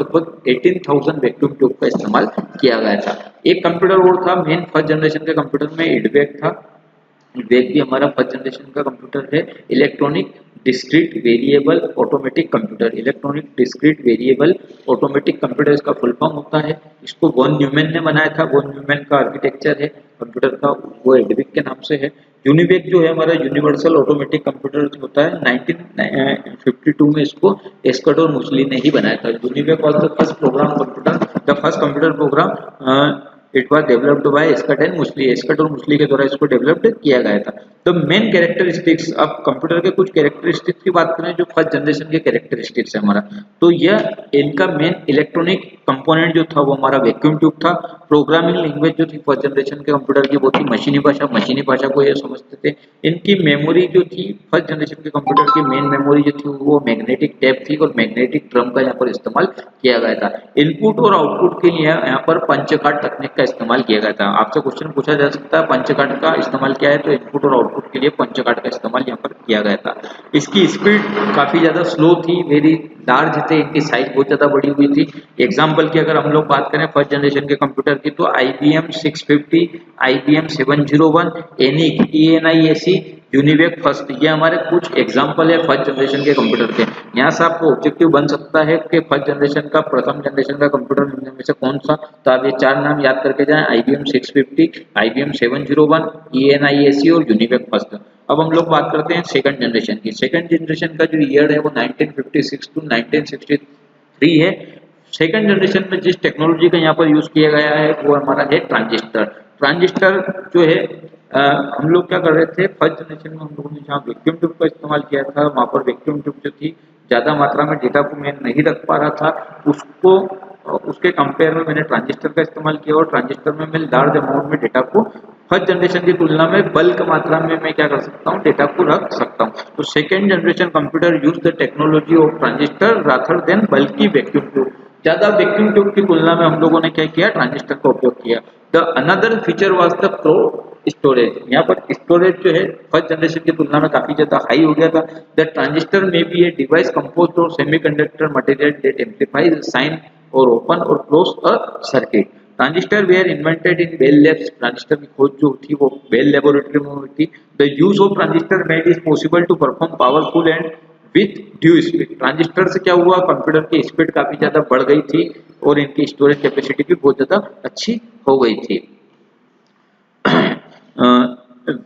18,000 वैक्यूम ट्यूब का इस्तेमाल किया गया था। एक कंप्यूटर और था मेन फर्स्ट जनरेशन के कंप्यूटर में, इडवेक था। इडवेक भी हमारा फर्स्ट जनरेशन का कंप्यूटर है, electronic discrete variable automatic computer. Electronic discrete variable automatic computer इसका फुल फॉर्म होता है। इसको वॉन न्यूमैन ने बनाया था। वॉन न्यूमैन का आर्किटेक्चर है कंप्यूटर का, वो एडविक के नाम से है। यूनिवेक जो है हमारा यूनिवर्सल ऑटोमेटिक कंप्यूटर होता है, 1952 में इसको एस्कट और मुचली ने ही बनाया था। UNIVAC was the first program computer, the first computer program it was developed by एस्कट एंड मुचली। एस्कट और मुचली के द्वारा इसको डेवलप्ड किया गया था। तो मेन कैरेक्टरिस्टिक्स, अब कंप्यूटर के कुछ कैरेक्टरिस्टिक्स की बात करें जो फर्स्ट जनरेशन के कैरेक्टरिस्टिक्स है हमारा, तो यह इनका मेन इलेक्ट्रॉनिक कंपोनेंट जो था वो हमारा वैक्यूम ट्यूब था। प्रोग्रामिंग लैंग्वेज जो थी फर्स्ट जनरेशन के कंप्यूटर की वो थी मशीनी भाषा। मशीनी भाषा को ये समझते थे इनकी मेमोरी जो थी फर्स्ट जनरेशन के कंप्यूटर की मेन मेमोरी जो थी वो मैग्नेटिक टेप थी और मैग्नेटिक ड्रम का यहाँ पर इस्तेमाल किया गया था। इनपुट और आउटपुट के लिए यहाँ पर पंच कार्ड तकनीक का इस्तेमाल किया गया था। आपसे क्वेश्चन पूछा जा सकता है पंच कार्ड का इस्तेमाल क्या है, तो इनपुट और आउटपुट के लिए पंच कार्ड का इस्तेमाल यहाँ पर किया गया था। इसकी स्पीड काफी ज्यादा स्लो थी, वेरी लार्ज थे, इनकी साइज बहुत ज्यादा बड़ी हुई थी। एग्जाम्पल की अगर हम लोग बात करें फर्स्ट जनरेशन के कंप्यूटर की, तो IBM 650, IBM 701, ENIAC, UNIVAC first, ये हमारे कुछ एग्जाम्पल है फर्स्ट जनरेशन के कंप्यूटर के। यहाँ से आपको ऑब्जेक्टिव बन सकता है कि फर्स्ट जनरेशन का प्रथम जनरेशन का कंप्यूटर में से कौन सा, तो आप ये 4 नाम याद करके जाएं, IBM 650, IBM 701, ENIAC और यूनिवेक फर्स्ट। अब हम लोग बात करते हैं सेकंड जनरेशन की। सेकंड जनरेशन का जो ईयर है वो 1956 टू 1963 है। सेकंड जनरेशन में जिस टेक्नोलॉजी का यहाँ पर यूज किया गया है वो हमारा है ट्रांजिस्टर। ट्रांजिस्टर जो है हम लोग क्या कर रहे थे, फर्स्ट जनरेशन में हम लोगों ने जहाँ वैक्यूम ट्यूब का इस्तेमाल किया था वहाँ पर वैक्यूम ट्यूब जो थी ज़्यादा मात्रा में डेटा को मैं नहीं रख पा रहा था, उसको उसके कंपेयर में मैंने ट्रांजिस्टर का इस्तेमाल किया और ट्रांजिस्टर में मैं लार्ज अमाउंट में डेटा को फर्स्ट जनरेशन की तुलना में बल्क मात्रा में मैं क्या कर सकता हूँ, डेटा को रख सकता हूँ। तो second generation computer use the technology of transistor rather than बल्कि वैक्यूम ट्यूब। ज्यादा वैक्यूम ट्यूब की तुलना में हम लोगों ने क्या किया, ट्रांजिस्टर का उपयोग किया। The another feature was the pro storage. यहाँ पर स्टोरेज जो है फर्स्ट जनरेशन की तुलना में काफी ज्यादा हाई हो गया था। The transistor may be a device composed of semiconductor material that amplifies sign और ओपन और close a circuit. Transistor were invented in Bell Labs. Transistor की खोज जो थी वो बेल लेबोरेटरी में हुई थी। The use of transistor made is possible to perform powerful and with due speed. Transistor से क्या हुआ, कंप्यूटर की स्पीड काफी ज्यादा बढ़ गई थी और इनकी स्टोरेज कैपेसिटी भी बहुत ज्यादा अच्छी हो गई थी।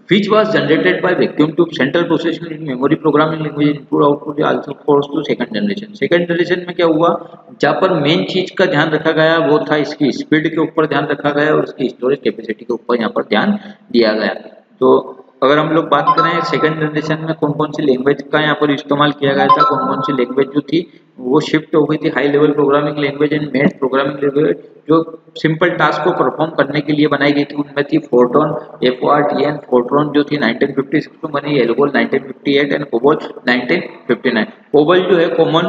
which was generated by vacuum tube central processing in memory programming language input output also force to second generation। Second generation में क्या हुआ, जहाँ पर मेन चीज का ध्यान रखा गया वो था इसकी स्पीड के ऊपर ध्यान रखा गया और इसकी स्टोरेज कैपेसिटी के ऊपर यहाँ पर ध्यान दिया गया। तो अगर हम लोग बात करें सेकंड जनरेशन में कौन कौन सी लैंग्वेज का यहाँ पर इस्तेमाल किया गया था, कौन कौन सी लैंग्वेज जो थी वो शिफ्ट हो गई थी, high level programming language and made programming language जो सिंपल टास्क को परफॉर्म करने के लिए बनाई गई थी। उनमें थी फोर्ट्रॉन, FORTRN, फोर्ट्रॉन जो थी 1956 में बनी, एल्गोल 1958 एंड कोबोल 1959। कोबोल जो है common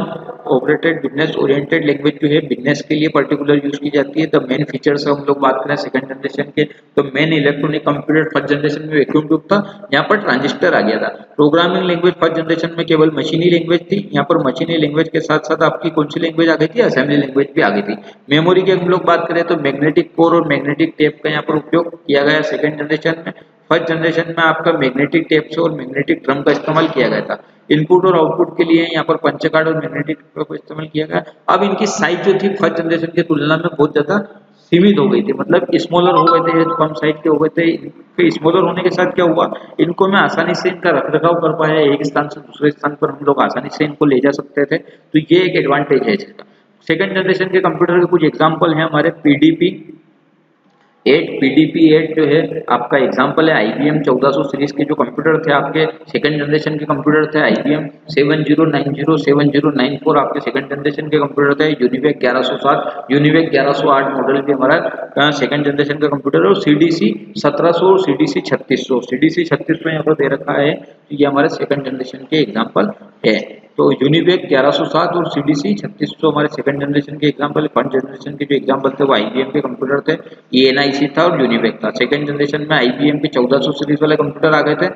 operated business oriented language जो है बिजनेस के लिए पर्टिकुलर यूज की जाती है। द मेन फीचर्स हम लोग बात करें सेकंड जनरेशन के, तो main electronic computer first generation में वैक्यूम ट्यूब था, यहाँ पर ट्रांजिस्टर आ गया था। प्रोग्रामिंग लैंग्वेज फर्स्ट जनरेशन में केवल मशीनी लैंग्वेज थी, यहाँ पर मशीनी लैंग्वेज के साथ साथ आपकी कौन सी लैंग्वेज आ गई थी, असेंबली लैंग्वेज भी आ गई थी। मेमोरी की हम लोग बात करें तो मैग्नेटिक कोर और मैग्नेटिक टेप का यहाँ पर उपयोग किया गया सेकंड जनरेशन में। फर्स्ट जनरेशन में आपका मैग्नेटिक टेप से और मैग्नेटिक ड्रम का इस्तेमाल किया गया था। इनपुट और आउटपुट के लिए यहाँ पर पंच कार्ड और मैग्नेटिक का इस्तेमाल किया गया। अब इनकी साइज जो थी फर्स्ट जनरेशन की तुलना में बहुत ज्यादा सीमित हो गई थी, मतलब स्मॉलर हो गए थे, कम साइज के हो गए थे। स्मॉलर होने के साथ क्या हुआ, इनको मैं आसानी से इनका रखरखाव कर पाया, एक स्थान से दूसरे स्थान पर हम लोग आसानी से इनको ले जा सकते थे, तो ये एक एडवांटेज है इसका। सेकंड जनरेशन के कंप्यूटर के कुछ एग्जांपल हैं हमारे PDP-8 जो है आपका एग्जांपल है। IBM 1400 सीरीज के जो कंप्यूटर थे आपके सेकंड जनरेशन के कंप्यूटर थे। IBM 7090, 7094 आपके सेकंड जनरेशन के कंप्यूटर थे। यूनिवेक 1107, यूनिवेक 1108 मॉडल भी हमारा सेकंड जनरेशन का कंप्यूटर है। और CDC 1700 और CDC 3600, CDC 3600 यहाँ पर दे रखा है, ये हमारे सेकंड जनरेशन के एग्जाम्पल है। तो यूनिवेक 1107 और CDC 3600 हमारे सेकंड जनरेशन के एग्जांपल। फर्स्ट जनरेशन के जो एग्जांपल थे वो IBM के कंप्यूटर थे, ENIC था और यूनिवेक था। सेकंड जनरेशन में IBM के 1400 सीरीज वाले कंप्यूटर आ गए थे,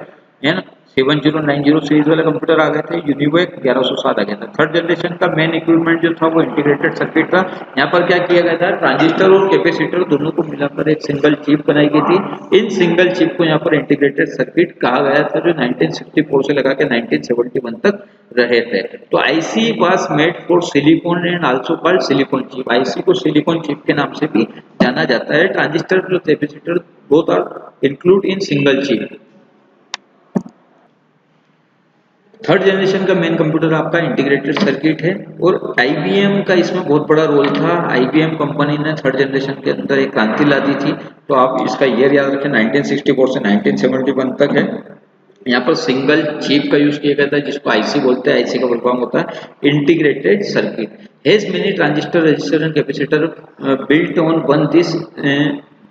है ना। 7090 सीरीज वाले कंप्यूटर आ गए थे, यूनिवेक 1107 आ गया था। थर्ड जनरेशन का मेन इक्विपमेंट जो था वो इंटीग्रेटेड सर्किट था। यहाँ पर क्या किया गया था, ट्रांजिस्टर और कैपेसिटर दोनों को मिलाकर एक सिंगल चिप बनाई गई थी। इन सिंगल चिप को यहाँ पर इंटीग्रेटेड सर्किट कहा गया था, जो 1964 से लगा के 1971 तक रहे थे। तो IC was made for silicon and also called silicon chip. IC को सिलिकॉन चिप के नाम से भी जाना जाता है। Transistor plus capacitor both are include in single chip. Third generation का मेन कंप्यूटर आपका इंटीग्रेटेड सर्किट है और IBM का इसमें बहुत बड़ा रोल था। IBM कंपनी ने थर्ड जनरेशन के अंदर एक क्रांति ला दी थी। तो आप इसका ईयर याद रखें, 1964 से 1971 तक है। यहाँ पर सिंगल चिप का यूज किया गया था, जिसको IC बोलते हैं। IC का फुल फॉर्म होता है integrated circuit. Has many transistor, resistor and capacitor built on one this,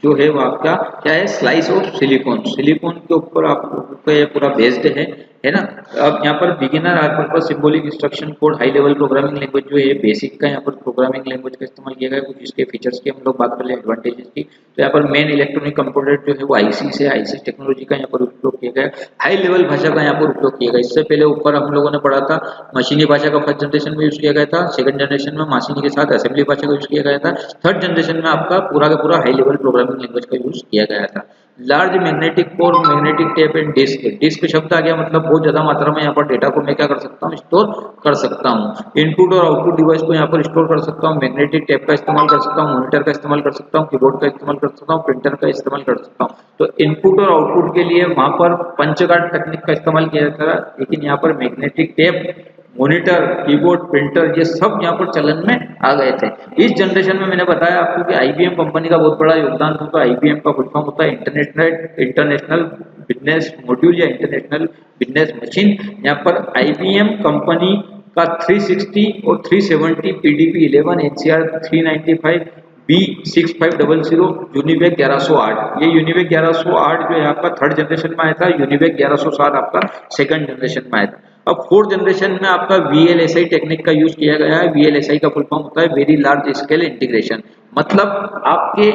जो है वो आपका क्या है, स्लाइस ऑफ सिलिकॉन। सिलिकॉन के ऊपर आपको ये पूरा बेस्ड है ना। अब यहाँ पर beginner all purpose symbolic instruction code high level programming language जो है बेसिक का यहाँ पर प्रोग्रामिंग लैंग्वेज का इस्तेमाल किया गया है। कुछ इसके फीचर्स की हम लोग बात कर ले, एडवांटेजेस की। तो यहाँ पर मेन इलेक्ट्रॉनिक कंपोनेंट जो है वो आईसी टेक्नोलॉजी का यहाँ पर उपयोग किया गया है। हाई लेवल भाषा का यहाँ पर उपयोग किया गया। इससे पहले ऊपर हम लोगों ने पढ़ा था मशीनी भाषा का फर्स्ट जनरेशन में यूज किया गया था, सेकंड जनरेशन में मशीनी के साथ असेंबली भाषा का यूज किया गया था, थर्ड जनरेशन में आपका पूरा का पूरा हाई लेवल प्रोग्रामिंग लैंग्वेज का यूज किया गया था। Large magnetic core, magnetic tape and disk. Disk शब्द आ गया मतलब बहुत ज्यादा मात्रा में यहाँ पर डेटा को मैं क्या कर सकता हूँ, स्टोर कर सकता हूँ। इनपुट और आउटपुट डिवाइस को यहाँ पर स्टोर कर सकता हूँ। मैग्नेटिक टेप का इस्तेमाल कर सकता हूँ, मॉनिटर का इस्तेमाल कर सकता हूँ, कीबोर्ड का इस्तेमाल कर सकता हूँ, प्रिंटर का इस्तेमाल कर सकता हूँ। तो इनपुट और आउटपुट के लिए वहां पर पंच कार्ड तकनीक का इस्तेमाल किया जाता है, लेकिन यहाँ पर magnetic tape, monitor, keyboard, printer ये सब यहाँ पर चलन में आ गए थे। इस जनरेशन में मैंने बताया आपको कि आईबीएम कंपनी का बहुत बड़ा योगदान था। तो आईबीएम का फुल फॉर्म होता है इंटरनेशनल बिजनेस मॉड्यूल या इंटरनेशनल बिजनेस मशीन। यहाँ पर आईबीएम कंपनी का 360 और 370 पीडीपी 11 एनसीआर 395 B6500 यूनिवेक 1108। ये यूनिवेक 1108 जो है आपका थर्ड जनरेशन में आया था, यूनिवेक 1107 आपका सेकंड जनरेशन में आया था। अब फोर्थ जनरेशन में आपका VLSI टेक्निक का यूज किया गया है। VLSI का फुल फॉर्म होता है वेरी लार्ज स्केल इंटीग्रेशन, मतलब आपके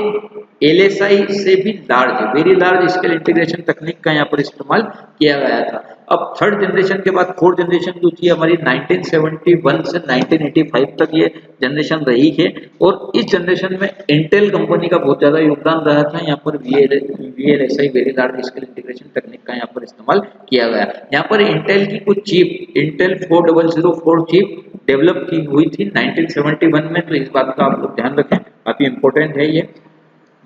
LSI से भी large, very large scale integration तकनीक का यहाँ पर इस्तेमाल किया गया था। अब थर्ड जनरेशन के बाद फोर्थ जनरेशन जो थी हमारी 1971 से 1985 तक ये जनरेशन रही है। और इस जनरेशन में इंटेल कंपनी का बहुत ज्यादा योगदान रहा था। यहाँ पर VLSI very large scale integration तकनीक का यहाँ पर इस्तेमाल किया गया। यहाँ पर इंटेल की कुछ चिप, इंटेल 4004 चिप डेवलप की हुई थी 1971 में। तो इस बात का आप लोग ध्यान रखें, काफी इंपॉर्टेंट है ये।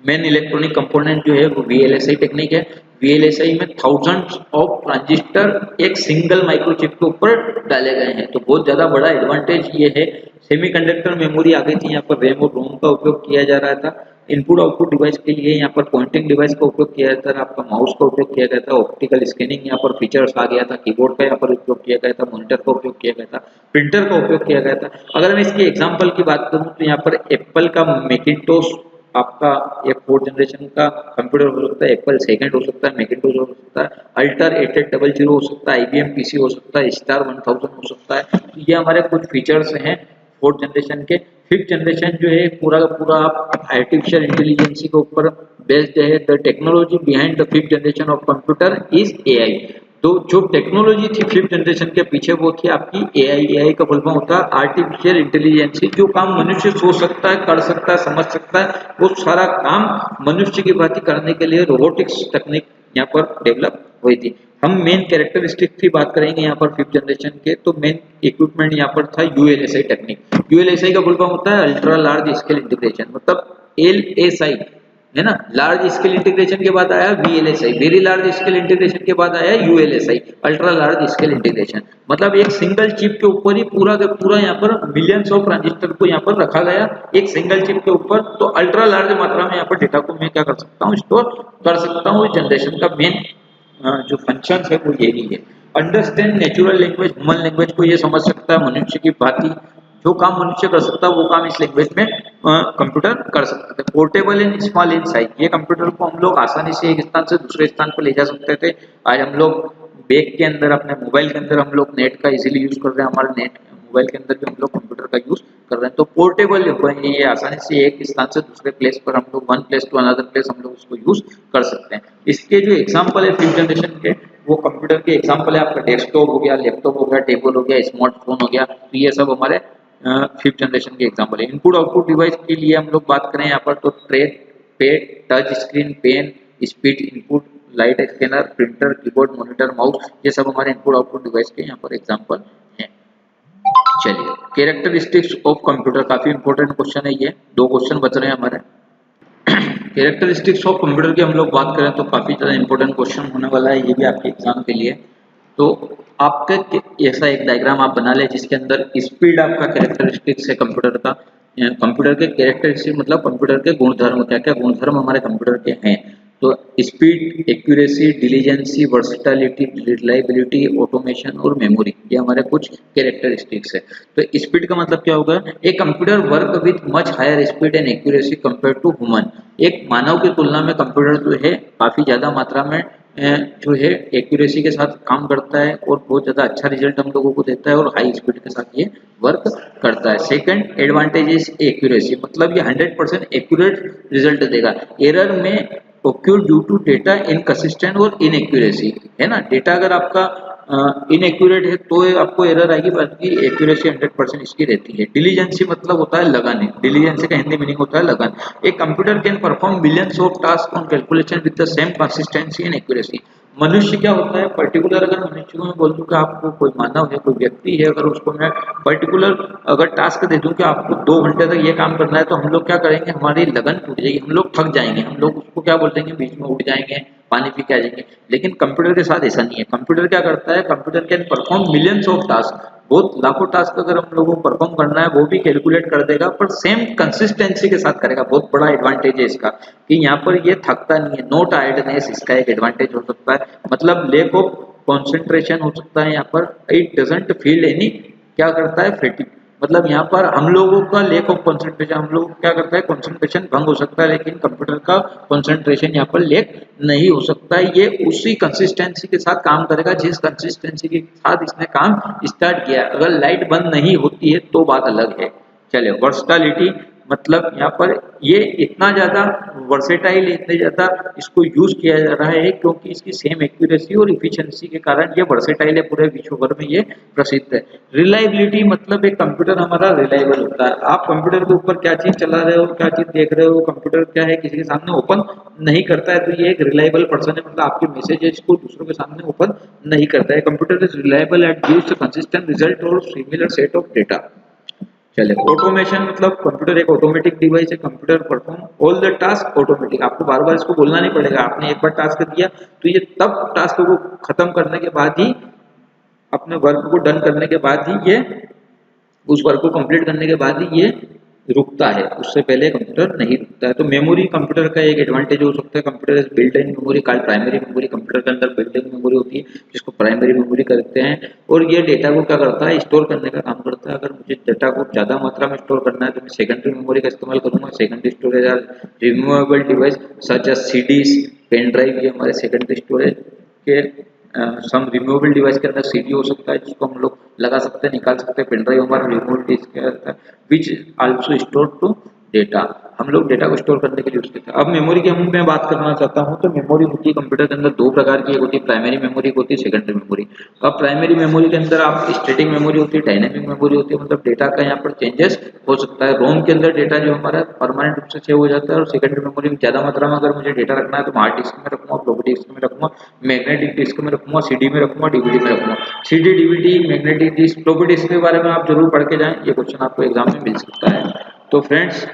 मेन इलेक्ट्रॉनिक कंपोनेंट जो है वो VLSI टेक्निक है। VLSI में थाउजेंड्स ऑफ ट्रांजिस्टर एक सिंगल माइक्रोचिप के ऊपर डाले गए हैं। तो बहुत ज्यादा बड़ा एडवांटेज ये है। सेमीकंडक्टर मेमोरी आ गई थी, यहाँ पर रैम और रोम का उपयोग किया जा रहा था। इनपुट आउटपुट डिवाइस के लिए यहाँ पर पॉइंटिंग डिवाइस का उपयोग किया जाता था, आपका माउस का उपयोग किया गया था, ऑप्टिकल स्कैनिंग यहाँ पर फीचर्स आ गया था, कीबोर्ड का यहाँ पर उपयोग किया गया था, मॉनिटर का उपयोग किया गया था, प्रिंटर का उपयोग किया गया था। अगर मैं इसके एग्जाम्पल की बात करूँ तो यहाँ पर एप्पल का मैकिंटोश आपका एक फोर्थ जनरेशन का कंप्यूटर हो सकता है, एप्पल सेकंड हो सकता है, मैकिंटोश हो सकता है, अल्टर 8800 हो सकता है, IBM PC हो सकता है, स्टार 1000 हो सकता है। तो ये हमारे कुछ फीचर्स हैं फोर्थ जनरेशन के। फिफ्थ जनरेशन जो है पूरा का पूरा आर्टिफिशियल इंटेलिजेंस के ऊपर बेस्ड है। The technology behind the fifth generation of computer is AI। तो जो टेक्नोलॉजी थी फिफ्थ जनरेशन के पीछे वो थी आपकी AI। AI का फुल फॉर्म होता है आर्टिफिशियल इंटेलिजेंस। जो काम मनुष्य सोच सकता है, कर सकता है, समझ सकता है, वो सारा काम मनुष्य की भांति करने के लिए रोबोटिक्स तकनीक यहाँ पर डेवलप हुई थी। हम मेन कैरेक्टरिस्टिक की बात करेंगे यहाँ पर फिफ्थ जनरेशन के। तो मेन इक्विपमेंट यहाँ पर था ULSI टेक्निक। ULSI का फुल फॉर्म होता है अल्ट्रा लार्ज स्केल इंटीग्रेशन, मतलब LSI है ना। लार्ज स्केल इंटीग्रेशन के बाद आया VLSI, very large scale integration के बाद आया ULSI, ultra large scale integration. मतलब एक सिंगल चिप के ऊपर ही पूरा का पूरा यहाँ पर मिलियंस ऑफ ट्रांजिस्टर को यहाँ पर रखा गया एक सिंगल चिप के ऊपर। तो अल्ट्रा लार्ज मात्रा में यहाँ पर डेटा को मैं क्या कर सकता हूँ, स्टोर कर सकता हूँ। इस जनरेशन का मेन जो फंक्शन है वो यही है। Understand natural language, human language को ये समझ सकता है मनुष्य की भांति। जो काम मनुष्य कर सकता है वो काम इस लैंग्वेज में कंप्यूटर कर सकता है। Portable and small in size, ये कंप्यूटर को हम लोग आसानी से एक स्थान से दूसरे स्थान पर ले जा सकते थे। आज हम लोग बैग के अंदर, अपने मोबाइल के अंदर हम लोग नेट का इजीली यूज कर रहे हैं। हमारे नेट मोबाइल के अंदर भी हम लोग कंप्यूटर का यूज कर रहे हैं। तो पोर्टेबल ये आसानी से एक स्थान से दूसरे प्लेस पर हम लोग one place to another place हम लोग उसको यूज कर सकते हैं। इसके जो एग्जाम्पल है फिफ्थ जनरेशन के, वो कंप्यूटर के एग्जाम्पल है आपका डेस्कटॉप हो गया, लैपटॉप हो गया, टेबल हो गया, स्मार्टफोन हो गया। तो ये सब हमारे फिफ्थ जनरेशन के एग्जाम्पल है। इनपुट आउटपुट डिवाइस के लिए हम लोग बात करें यहाँ पर तो track pad, touch screen, pen, speed input, light scanner, printer, keyboard, monitor, mouse, ये सब हमारे इनपुट आउटपुट डिवाइस के यहाँ पर एग्जाम्पल हैं। चलिए, कैरेक्टरिस्टिक्स ऑफ कंप्यूटर, काफी इंपॉर्टेंट क्वेश्चन है ये। दो क्वेश्चन बच रहे हैं हमारे। कैरेक्टरिस्टिक्स ऑफ कंप्यूटर की हम लोग बात करें तो काफी ज्यादा इंपॉर्टेंट क्वेश्चन होने वाला है ये भी आपके एग्जाम के लिए। तो आपका ऐसा एक डायग्राम आप बना ले जिसके अंदर स्पीड आपका कैरेक्टरिस्टिक्स है कंप्यूटर का। कंप्यूटर के कैरेक्टरिस्टिक मतलब कंप्यूटर के गुणधर्म, क्या क्या गुणधर्म हमारे कंप्यूटर के हैं। तो speed, accuracy, diligence, versatility, reliability, automation और मेमोरी, ये हमारे कुछ कैरेक्टरिस्टिक्स है। तो स्पीड का मतलब क्या होगा? A computer work with much higher speed and accuracy compare to human. एक मानव की तुलना में कंप्यूटर जो है काफी ज्यादा मात्रा में जो है एक्यूरेसी के साथ काम करता है और बहुत ज़्यादा अच्छा रिजल्ट हम लोगों को देता है और हाई स्पीड के साथ ये वर्क करता है। सेकंड एडवांटेज इज एक्यूरेसी, मतलब ये 100% एक्यूरेट रिजल्ट देगा। एरर में occur due to data inconsistent और इनएक्यूरेसी, है ना। डेटा अगर आपका इनएक्यूरेट है तो आपको एरर आएगी, बाकी एक्यूरेसी 100% इसकी रहती है। डिलीजेंसी मतलब होता है लगन, डिलीजेंसी का हिंदी मीनिंग होता है लगन। एक computer can perform billions of task on calculation with the same consistency and accuracy. मनुष्य क्या होता है, पर्टिकुलर अगर मनुष्य को मैं बोल दूं कि आपको कोई मानव है, कोई व्यक्ति है, अगर उसको मैं पर्टिकुलर अगर टास्क दे दूं कि आपको 2 घंटे तक ये काम करना है, तो हम लोग क्या करेंगे, हमारी लगन टूट जाएगी, हम लोग थक जाएंगे, हम लोग उसको क्या बोल देंगे, बीच में उठ जाएंगे, पानी पी के आ जाएंगे। लेकिन कंप्यूटर के साथ ऐसा नहीं है। कंप्यूटर क्या करता है, computer can perform millions of task, बहुत लाखों टास्क अगर हम लोगों को परफॉर्म करना है वो भी कैलकुलेट कर देगा, पर सेम कंसिस्टेंसी के साथ करेगा। बहुत बड़ा एडवांटेज है इसका कि यहाँ पर ये थकता नहीं है, नो टायर्डनेस, इसका एक एडवांटेज हो सकता है। मतलब लेक ऑफ कॉन्सेंट्रेशन हो सकता है यहाँ पर। इट डजंट फील एनी, क्या करता है, फैटिग, मतलब यहाँ पर हम लोगों का लेक ऑफ कंसंट्रेशन, हम लोग क्या करता है, कंसंट्रेशन भंग हो सकता है, लेकिन कंप्यूटर का कंसंट्रेशन यहाँ पर लेक नहीं हो सकता है। ये उसी कंसिस्टेंसी के साथ काम करेगा जिस कंसिस्टेंसी के साथ इसने काम स्टार्ट किया। अगर लाइट बंद नहीं होती है तो बात अलग है। चलिए, वर्सटालिटी मतलब यहाँ पर ये इतना ज्यादा वर्सेटाइल, इतने ज्यादा इसको यूज किया जा रहा है क्योंकि इसकी सेम एक्यूरेसी और इफिशिएंसी के कारण ये वर्सेटाइल है, पूरे विश्व भर में ये प्रसिद्ध है। रिलायबिलिटी मतलब एक कंप्यूटर हमारा रिलायबल होता है। आप कंप्यूटर के ऊपर क्या चीज चला रहे हो, क्या चीज देख रहे हो, कंप्यूटर क्या है किसी के सामने ओपन नहीं करता है, तो ये एक रिलायबल पर्सन है, मतलब आपके मैसेजेस को दूसरों के सामने ओपन नहीं करता है। Computer is reliable and gives consistent result और सिमिलर सेट ऑफ डेटा। चले, ऑटोमेशन मतलब कंप्यूटर एक ऑटोमेटिक डिवाइस है, computer perform all the task automatic. आपको बार बार इसको बोलना नहीं पड़ेगा, आपने एक बार टास्क दिया तो ये तब टास्क को खत्म करने के बाद ही, अपने वर्क को डन करने के बाद ही ये, उस वर्क को कंप्लीट करने के बाद ही ये रुकता है, उससे पहले कंप्यूटर नहीं रुकता है। तो मेमोरी कंप्यूटर का एक एडवांटेज हो सकता है, computer is built in memory called primary memory. Computer के अंदर बिल्ट इन मेमोरी होती है जिसको प्राइमरी मेमोरी करते हैं, और ये डेटा को क्या करता है, स्टोर करने का काम करता है। अगर मुझे डेटा को ज्यादा मात्रा में स्टोर करना है तो मैं सेकेंडरी मेमोरी का इस्तेमाल करूंगा। Secondary storage are removable device such as CDs, pen drive, ये हमारे सेकेंडरी स्टोरेज के सम रिमूवेबल डिवाइस के अंदर सीडी हो सकता है जिसको हम लोग लगा सकते हैं, निकाल सकते हैं। पेन ड्राइव हमारा removable disk which also store to data, हम लोग डेटा को स्टोर करने के लिए यूज करते हैं। अब मेमोरी की मैं बात करना चाहता हूं, तो मेमोरी होती है कंप्यूटर के अंदर दो प्रकार की, एक होती है प्राइमरी मेमोरी, एक होती है सेकेंडरी मेमोरी। अब प्राइमरी मेमोरी के अंदर आप स्टैटिक मेमोरी होती है, डायनेमिक मेमोरी होती है, मतलब डेटा का यहाँ पर चेंजेस हो सकता है। रोम के अंदर डेटा जो हमारा परमानेंट रूप से सेव हो जाता है, और सेकेंडरी मेमोरी में ज्यादा मात्रा में अगर मुझे डेटा रखना है तो मैं हार्ड डिस्क में रखूंगा, फ्लॉपी डिस्क में रखूंगा, मैग्नेटिक डिस्क में रखूंगा, सीडी में रखूंगा, डीवीडी में रखूंगा। CD, DVD, magnetic disk, floppy disk के बारे में आप जरूर पढ़ के जाएं, ये क्वेश्चन आपको एग्जाम में मिल सकता है। तो फ्रेंड्स,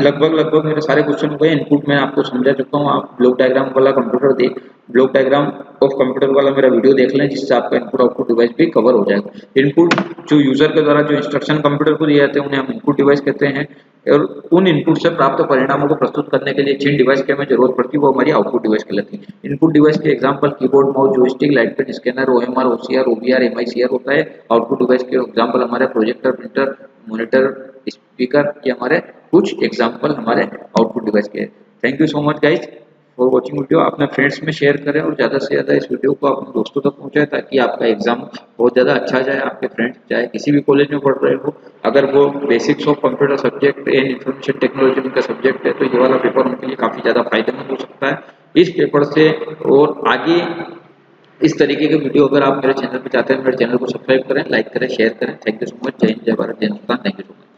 लगभग मेरे सारे क्वेश्चन हो गए। इनपुट मैं आपको समझा चुका हूँ। आप ब्लॉक डायग्राम वाला कंप्यूटर देख, ब्लॉक डायग्राम ऑफ कंप्यूटर वाला मेरा वीडियो देख लें, जिससे आपका इनपुट आउटपुट डिवाइस भी कवर हो जाएगा। इनपुट जो यूजर के द्वारा जो इंस्ट्रक्शन कंप्यूटर को दिए जाते हैं उन्हें हम इनपुट डिवाइस कहते हैं, और उन इनपुट से प्राप्त परिणामों को प्रस्तुत करने के लिए जिन डिवाइस की हमें जरूरत पड़ती है वो हमारी आउटपुट डिवाइस कहलाती है। इनपुट डिवाइस के example keyboard, mouse, joystick, light pen, scanner, OMR, OCR, OVR, MICR होता है। आउटपुट डिवाइस के एग्जांपल हमारे प्रोजेक्टर, प्रिंटर, मॉनिटर, स्पीकर, ये हमारे कुछ एग्जांपल हमारे आउटपुट डिवाइस के। Thank you so much guys for watching video. अपने फ्रेंड्स में शेयर करें और ज़्यादा से ज़्यादा इस वीडियो को अपने दोस्तों तक पहुंचाएं, ताकि आपका एग्जाम बहुत ज़्यादा अच्छा जाए। आपके फ्रेंड्स चाहे किसी भी कॉलेज में पढ़ रहे हो, अगर वो basics of computer subject and information technology उनका सब्जेक्ट है, तो ये वाला पेपर उनके लिए काफ़ी ज़्यादा फायदेमंद हो सकता है इस पेपर से। और आगे इस तरीके के वीडियो अगर आप मेरे चैनल पर चाहते हैं, मेरे चैनल को सब्सक्राइब करें, लाइक करें, शेयर करें। Thank you so much. जय हिंद, जय भारत, जय Hindustan. Thank you so much.